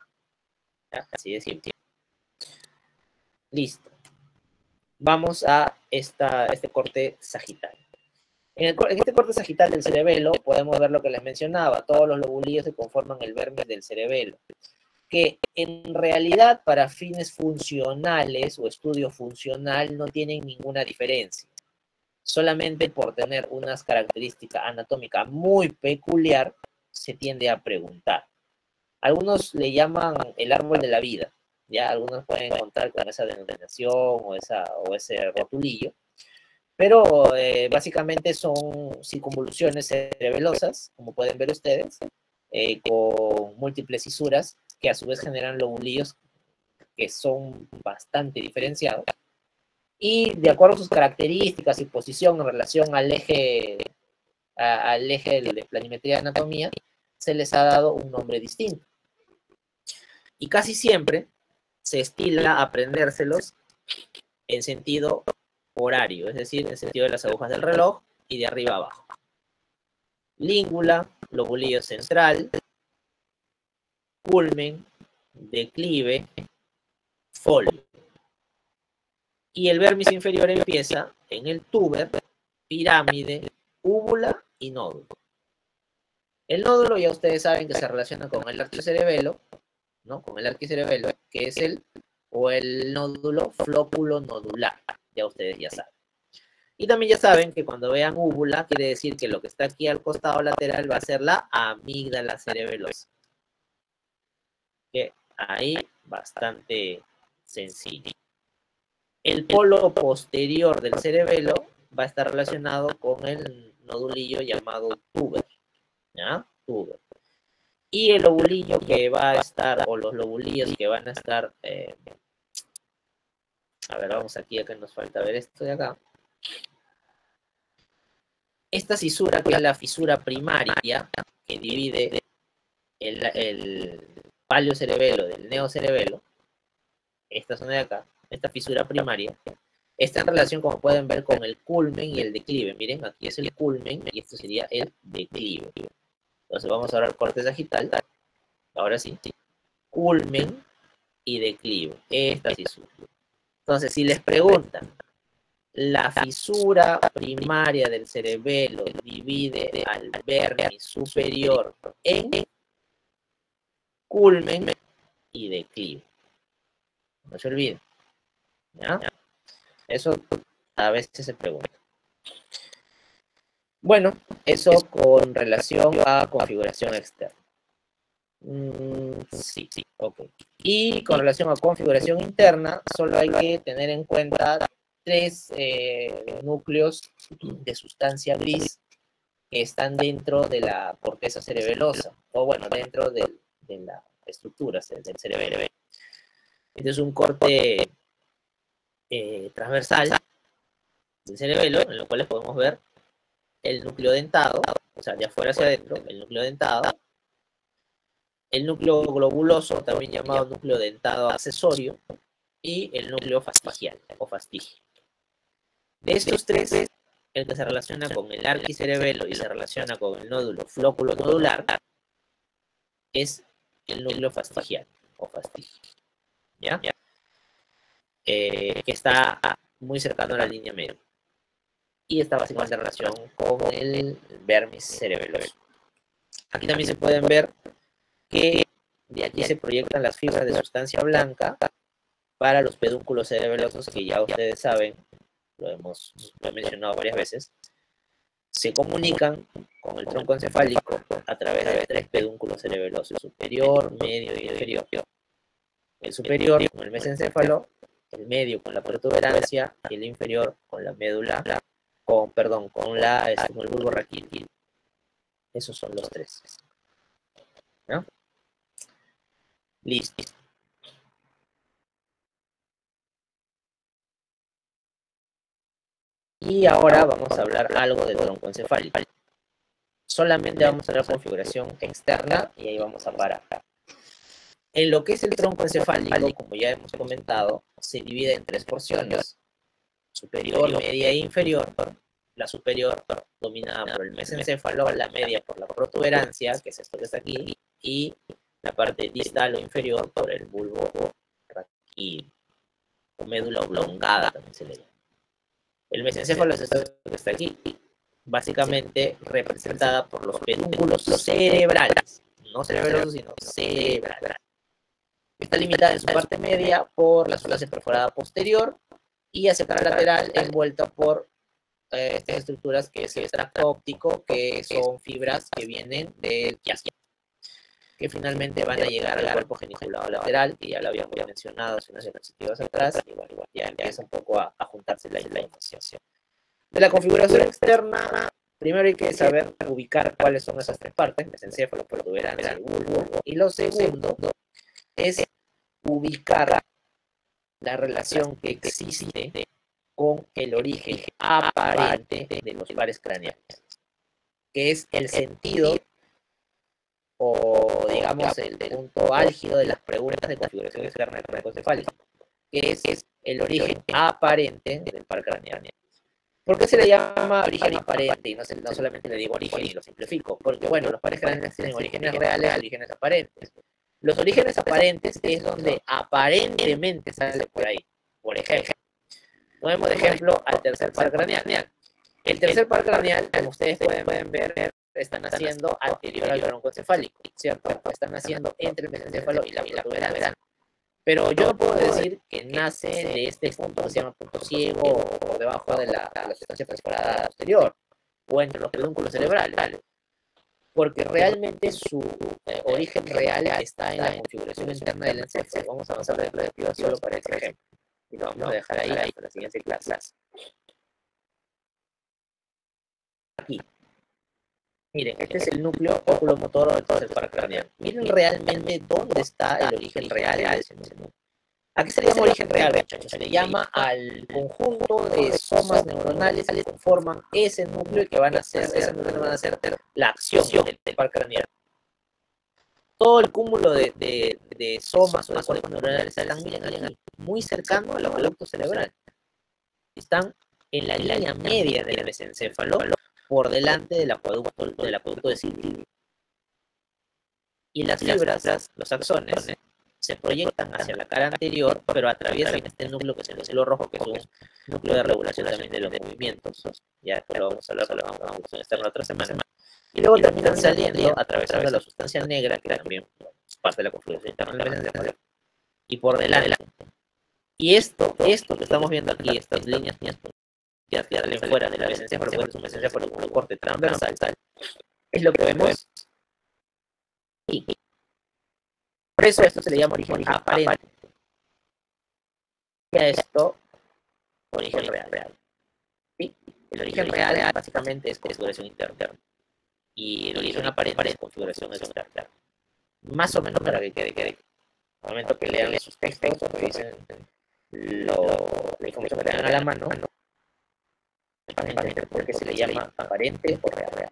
¿Ya? Así de simple. Listo. Vamos a este corte sagital. En este corte sagital del cerebelo podemos ver lo que les mencionaba. Todos los lobulillos que conforman el vermis del cerebelo, que en realidad para fines funcionales o estudio funcional no tienen ninguna diferencia. Solamente por tener unas características anatómicas muy peculiar se tiende a preguntar. Algunos le llaman el árbol de la vida, ya algunos pueden encontrar con esa denominación o ese rotulillo, pero básicamente son circunvoluciones cerebelosas, como pueden ver ustedes, con múltiples fisuras que a su vez generan lobulillos que son bastante diferenciados, y de acuerdo a sus características y posición en relación al eje de planimetría de anatomía, se les ha dado un nombre distinto. Y casi siempre se estila aprendérselos en sentido horario, es decir, en sentido de las agujas del reloj y de arriba a abajo. Língula, lobulillo central, culmen, declive, folio. Y el vermis inferior empieza en el túber, pirámide, úvula y nódulo. El nódulo ya ustedes saben que se relaciona con el arquicerebelo, ¿no? Con el arquicerebelo, que es el nódulo flóculo nodular. Ya ustedes ya saben. Y también ya saben que cuando vean úvula, quiere decir que lo que está aquí al costado lateral va a ser la amígdala cerebelosa. Que ahí bastante sencillo. El polo posterior del cerebelo va a estar relacionado con el nodulillo llamado túber, ¿ya? Túber. Y el lobulillo que va a estar, o los lobulillos que van a estar, a ver, vamos aquí, acá nos falta ver esto de acá. Esta fisura, que es la fisura primaria, que divide el paleocerebelo del neocerebelo, esta zona de acá, esta fisura primaria, está en relación, como pueden ver, con el culmen y el declive. Miren, aquí es el culmen y esto sería el declive. Entonces vamos ahora al corte sagital. Ahora sí. Culmen y declive. Esta fisura. Entonces, si les preguntan, la fisura primaria del cerebelo divide al vermis superior en culmen y declive. No se olviden. ¿Ya? Eso a veces se pregunta. Bueno, eso con relación a configuración externa. Sí, sí, ok. Y con relación a configuración interna, solo hay que tener en cuenta 3 núcleos de sustancia gris que están dentro de la corteza cerebelosa, o bueno, dentro de la estructura del cerebelo. Este es un corte transversal del cerebelo, en lo cual podemos ver el núcleo dentado, o sea, de afuera hacia adentro, el núcleo dentado, el núcleo globuloso, también llamado núcleo dentado accesorio, y el núcleo fastigial o fastigio. De estos 3, el que se relaciona con el arquicerebelo y se relaciona con el nódulo flóculo nodular es el núcleo fastigial o fastigio, ¿ya? Que está muy cercano a la línea media. Y está básicamente en relación con el vermis cerebeloso. Aquí también se pueden ver que de aquí se proyectan las fibras de sustancia blanca para los pedúnculos cerebelosos, que ya ustedes saben, lo he mencionado varias veces, se comunican con el tronco encefálico a través de 3 pedúnculos cerebelosos, superior, medio y inferior. El superior con el mesencéfalo, el medio con la protuberancia y el inferior con la médula, con el bulbo raquídeo. Esos son los 3. ¿No? Listo. Y ahora vamos a hablar algo del tronco encefálico. Solamente vamos a ver configuración externa y ahí vamos a parar. En lo que es el tronco encefálico, como ya hemos comentado, se divide en 3 porciones: superior, media e inferior. La superior dominada por el mesencéfalo, la media por la protuberancia, que es esto que está aquí, y la parte distal o inferior por el bulbo raquídeo, o médula oblongada también se le llama. El mesencéfalo es esto que está aquí, básicamente representada por los pedúnculos cerebrales, no cerebelosos, sino cerebrales. Está limitada en su parte media por la sustancia perforada posterior y hacia la lateral envuelta por estas estructuras que es el extracto óptico, que son fibras que vienen del quiasma, que finalmente van a llegar al cuerpo geniculado lateral, que ya lo habíamos mencionado hace unas diapositivas atrás, y bueno, ya empieza un poco a juntarse la información. De la configuración externa, primero hay que saber ubicar cuáles son esas 3 partes: mesencéfalo, protuberancia y bulbo. Y lo segundo es ubicar la relación que existe con el origen aparente de los pares craneales, que es el sentido o, digamos, el punto álgido de las preguntas de configuración externa del tronco encefálico, que es el origen aparente del par craneal. ¿Por qué se le llama origen aparente? Y no solamente le digo origen y lo simplifico, porque bueno, los pares craneales tienen orígenes reales y orígenes aparentes. Los orígenes aparentes es donde aparentemente sale por ahí. Por ejemplo, tomemos de ejemplo al tercer par craneal. El tercer par craneal, como ustedes pueden ver, está naciendo anterior al tronco encefálico, ¿cierto? Está naciendo entre el mesencéfalo y la protuberancia. Pero yo no puedo decir que nace de este punto que se llama punto ciego o por debajo de la sustancia perforada posterior o entre los pedúnculos cerebrales, porque realmente su origen real está en la configuración interna del encéfalo. Vamos a avanzar de perspectiva solo para este ejemplo y lo vamos a dejar ahí hasta la siguiente clase. Aquí. Miren, este es el núcleo oculomotor del tercer par craneal. Miren realmente dónde está el origen real de ese núcleo. ¿A qué se le llama origen real, muchachos? Se le llama al conjunto de somas neuronales que conforman ese núcleo y que van a hacer la acción del par craneal. Todo el cúmulo de somas o de cuerpos neuronales están muy cercanos al acueducto cerebral. Están en la línea media del mesencéfalo, por delante del acueducto de Silvio. Y las fibras, los axones, se proyectan hacia la cara anterior, pero atraviesan este núcleo que es el cielo rojo, que es un núcleo de regulación también de los movimientos. Ya esto lo vamos a hablar, lo vamos a configuración externa otra semana. Y luego terminan saliendo, atravesando la sustancia negra, que también es parte de la configuración interna del mesencéfalo, y por delante. Y esto que estamos viendo aquí, estas líneas que salen fuera de la mesencéfalo, fuera de su mesencéfalo con un corte transversal, es lo que vemos aquí. Por eso esto se le llama origen aparente. Y a esto, origen real. ¿Sí? El origen real básicamente es configuración interna. Y el origen aparente es configuración externa. Más o menos para que quede. Al momento que lean sus textos o revisen la información que tengan a la mano, van a entender por qué se le llama aparente o real.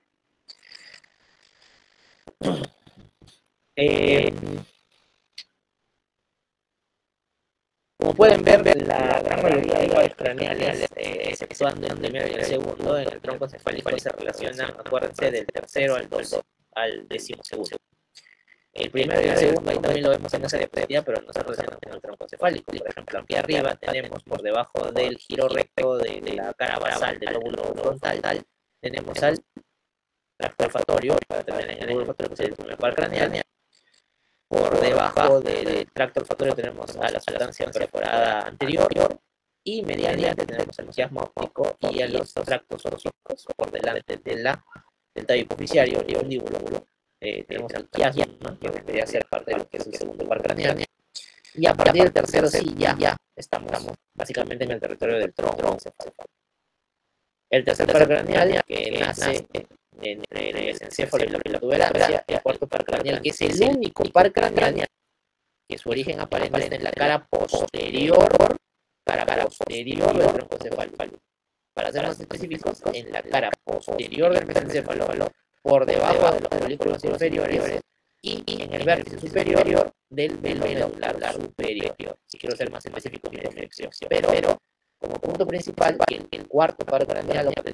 Como pueden ver, la gran mayoría de iguales craneales, exceptuando el primero y el segundo, en el tronco cefálico se relacionan, acuérdense, del tercero al 12º. El primero y el segundo, ahí también lo vemos en esa diapositiva, pero no se relacionan con el tronco cefálico. Por ejemplo, aquí arriba tenemos, por debajo del giro recto de la cara basal del lóbulo frontal, tenemos al tracto olfatorio, para tener en el lóbulo olfatorio, que es el primer par craneal. Por debajo del tracto olfatorio tenemos a la sustancia perforada anterior y medialmente tenemos el quiasma óptico y a los tractos oróticos por delante del tallo hipoficiario y mandíbulo. Tenemos el quiasma, que debería ser parte de lo que es el segundo par craneal. Y a partir del tercero sí, ya estamos básicamente en el territorio del tronco encefálico. El tercer par craneal, que nace entre el encéfalo y la protuberancia, el cuarto par craneal, que es el único par craneal que su origen aparente está en la cara posterior del tronco encefálico. Para ser más específicos, en la cara posterior del mesencéfalo, por debajo de los folículos inferiores y en el vértice superior del velo medular superior. Si quiero ser más específico, pero como punto principal, que el cuarto par craneal es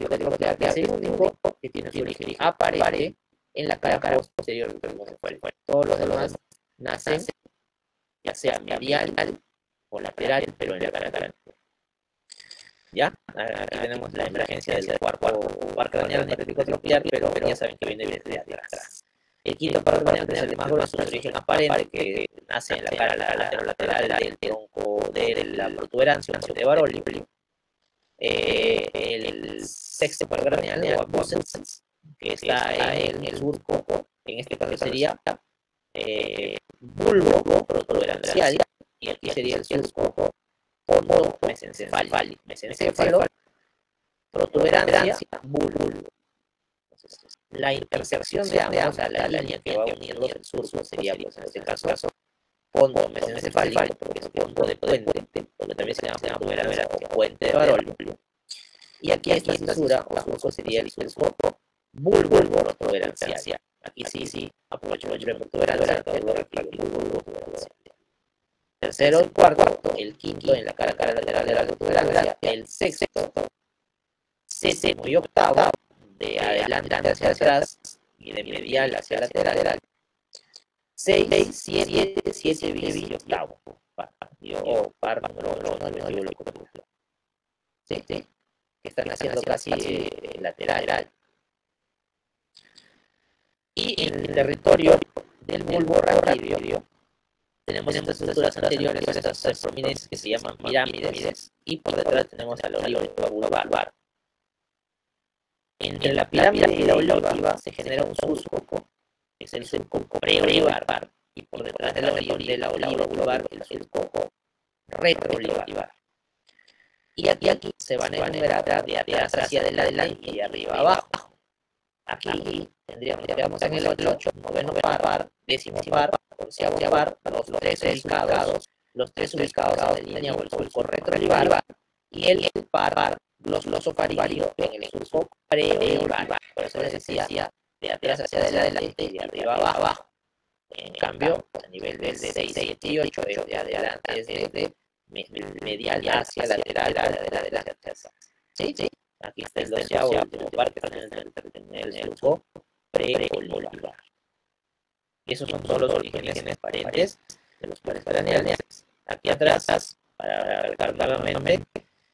el único que tiene su origen aparente en la cara posterior del tronco encefálico. Todos los demás nacen ya sea medial o lateral, pero en la cara. ¿Ya? Aquí tenemos la emergencia del cuarto par craneal necrótico tropiar, pero ya saben que viene desde atrás. El quinto par craneal es el más grueso, de origen aparente, que nace en la cara lateral del tronco de la protuberancia de Baroli. El sexto par craneal, o abducens, que está en el surco, en este caso sería bulbo protuberancial, y aquí sería el surco fondo mesencéfalo, protuberancia, bulbo. La intersección de ambos, la línea que va uniendo el surco sería, pues, en este caso, fondo mesencefálico, porque es fondo de puente, porque también se llama protuberancia o puente de Baroli. Y aquí esta fisura o surco sería el surco bulbo protuberancial. Aquí sí, aprovecho la protuberancia, bulbo protuberancial. Tercero y cuarto, el quinto en la cara lateral de la protuberancia, el sexto, séptimo y octavo, de adelante hacia atrás y de medial hacia lateral, 6, 7 y octavo, par número 9, ¿sí? Que están haciendo casi lateral. Y en el territorio del bulbo raquídeo tenemos estas estructuras anteriores, estas prominencias que se llaman pirámides, y por detrás tenemos a la oliva vulvar. Entre la pirámide y la oliva se genera un surco, que es el surco preolivar, y por detrás de la oliva vulvar el surco retroolivar. Y aquí se van a enumerar de atrás hacia adelante y de arriba abajo. Aquí tendríamos en el 8, noveno par, décimo par, onceavo par, los tres ubicados en línea o el surco retroolivar, y el par glosofaríngeo en el surco preolivar. Por eso les decía, de atrás hacia adelante y de arriba abajo. En cambio, a nivel del 6, 7 y 8, de adelante es de medial hacia lateral, hacia atrás. ¿Sí? Aquí está el 12º último par que está en el surco preolivar. Y esos son todos los orígenes aparentes de los pares craneales. Aquí atrás, para recalcar nuevamente,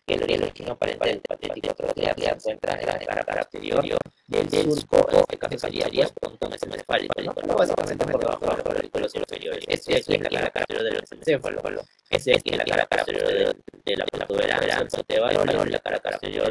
que el origen aparente del patético tropiar se encuentra en la cara posterior del surco, en este caso sería punto mesencefálico, pero básicamente por debajo de los folículos inferiores. Este aquí es la cara posterior del mesencéfalo, este aquí es la cara posterior de la protuberancia de Baroli, la cara posterior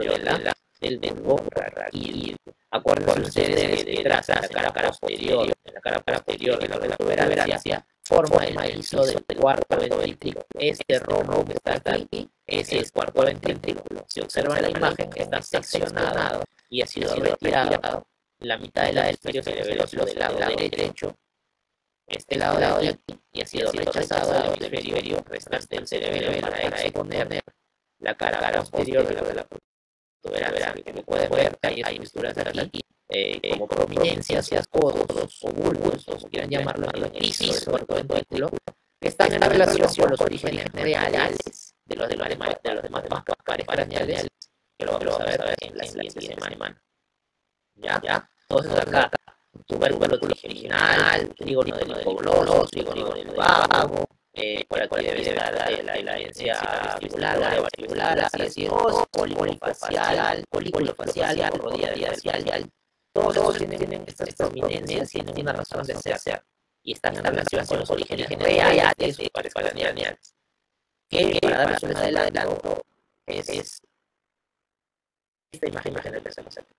del bulbo raquídeo. Acuérdense ustedes que detrás, en la cara posterior de la protuberancia, forma el piso del cuarto ventrículo. Este rombo que está aquí es el cuarto ventrículo. Si observan la imagen, está seccionado y ha sido retirado la mitad del hemisferio cerebroso del lado derecho, este lado de aquí, y ha sido rechazado el hemisferio restante del cerebro para exponer la cara posterior de la protuberancia. Que pueden ver que hay estructuras aquí, como prominencias, codos o bulbos, o quieran llamarlo, en el piso del cuarto ventrículo, que están en relación con los orígenes reales de los demás pares craneales, que lo vamos a ver en la siguiente semana. ¿Ya? Entonces acá, tubérculo trigeminal, trígono del hipoglóso, trígono del vago, por aquí debe estar la evidencia vestibular, así es, polículo facial, rodilla facial, todos esos tienen estas prominencias, tienen una razón de ser, y están en relación con los orígenes reales de sus pares craneales. Que para darles un adelanto es esta imagen del tercer centro.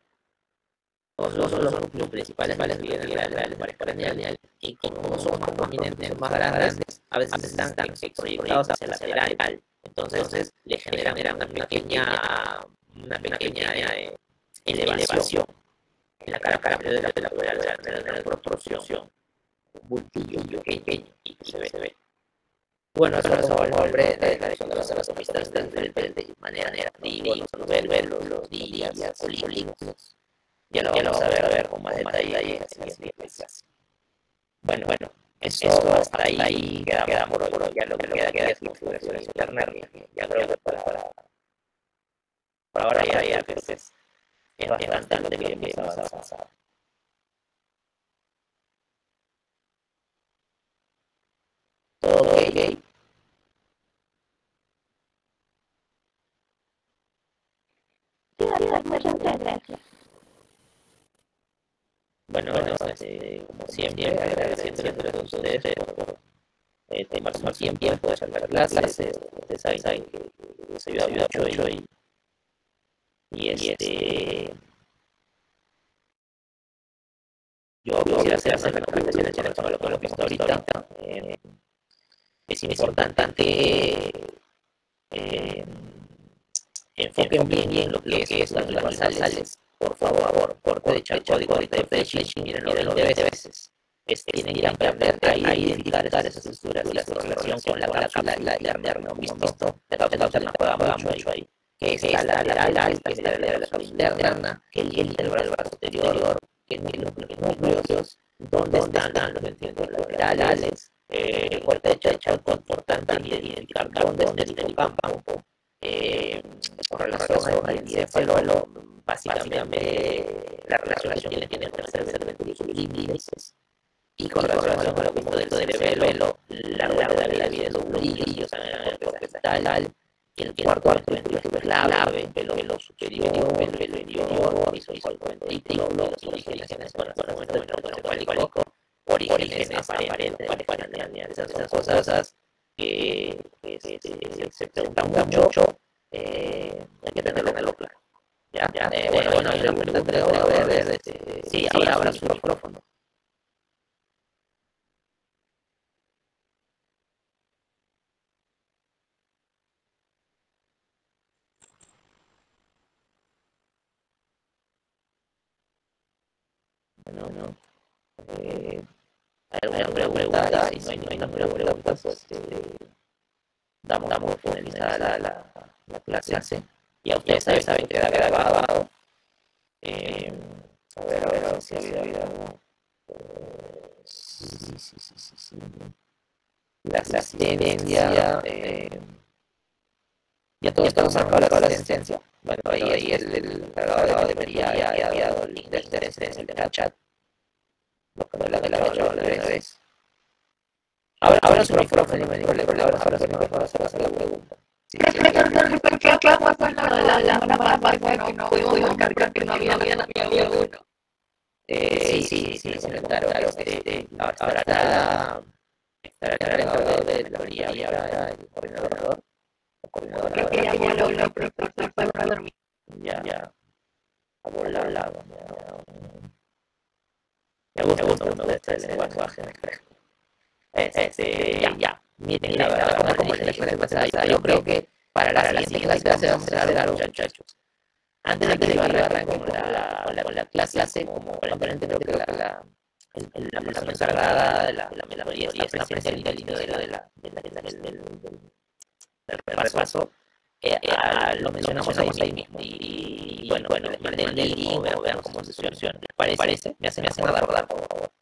Todos los núcleos principales vienen reales pares craneales, y como son más prominentes, más grandes, a veces están proyectados hacia la lateral. Entonces le generan una pequeña elevación en la cara de la proporción, un bultillo pequeño y que se ve. Bueno, eso es el nombre de la región de las anastomistas de manera negativa, ver los días, polígonos. Ya lo vamos a ver con más detalle en la siguiente clase. Bueno, eso hasta ahí quedamos por hoy. Ya lo que queda es configuración interna. Ya creo que para ahora ya creo que es bastante lo que hemos avanzado. ¿Todo ok? Muchas gracias. Bueno, como siempre, agradeciendo a todos ustedes por tomar su tiempo de hacer las clases. Ustedes saben que les ayuda mucho y yo quisiera hacer recomendaciones en cuanto a lo que hemos visto ahorita. Es importante enfoquen bien lo que es las basales. Por favor, corte de charco, corte de Fletching, mírenlo 20 veces. Tienen que aprender a identificar esas estructuras y la relación con la cápsula interna. ¿Visto? La cápsula juega mucho ahí. Que es la lateral, que es la interna, que el brazo posterior, que es los núcleos, donde están los ventículos laterales, el corte de charco, importante identificar dónde está el hipocampo, con relación al encéfalo, básicamente la relación que tiene el tercer ventrículo sublímices, y con relación a lo que modelo del cerebelo, la rueda de la vida de los bolillos, porque está y el cuarto ventrículo es clave, pelo superior, pelo inferior, piso ventrículo, los orígenes, orígenes aparentes, esas son cosas que se preguntan mucho, hay que tenerlo claro. Bueno, y la pregunta de ahora, a ver, sí, ahora abra su micrófono. Bueno, hay alguna pregunta, y si no hay ninguna pregunta, pues damos por finalizada la clase. Ya ustedes saben que queda grabado. A ver si ha habido algo. Sí. La asistencia. Ya todos estamos sacando la asistencia. Bueno, ahí el cargador debería haber enviado el link de asistencia en el chat. Lo que no la hecho una vez. Ahora su micrófono, ahora su micrófono, hacer la pregunta. Sí. No pudimos marcar que no había uno. Sí, claro. Ahora estará encargado de la orilla, el coordinador. Ya lo para dormir. Ya. A volar. Me gusta el lenguaje. Ya. Miren, la verdad, como les dije la pasada, yo creo que para la siguiente clase vamos a hacer algo, muchachos. Antes de que yo arranque con la clase, como aparentemente creo que la persona encargada de la melodía está presente al inicio del repaso, lo mencionamos ahí mismo. Y bueno, les mandé el link o vean cómo se soluciona. ¿Les parece? Me hacen acordar, por favor.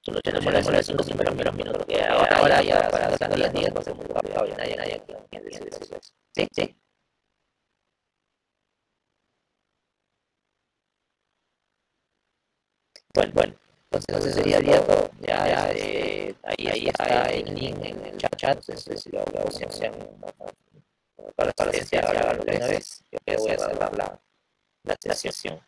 Solucionamos los 5 primeros minutos, que ahora ya para dar 10 días va a ser muy rápido. Nadie aquí entiende eso. Sí. Bueno, entonces sería todo. Ya, ahí está el link en el chat. Entonces, si lo hacen para la ciencia, ahora lo de una vez, yo voy a cerrar la sesión.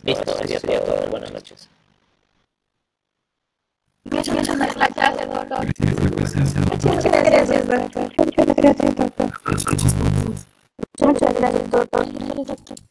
Listo, sería todo. Buenas noches. Muchas gracias, doctor. Gracias por la presencia, doctor. Muchas gracias, doctor. Buenas noches a todos. Muchas gracias, doctor.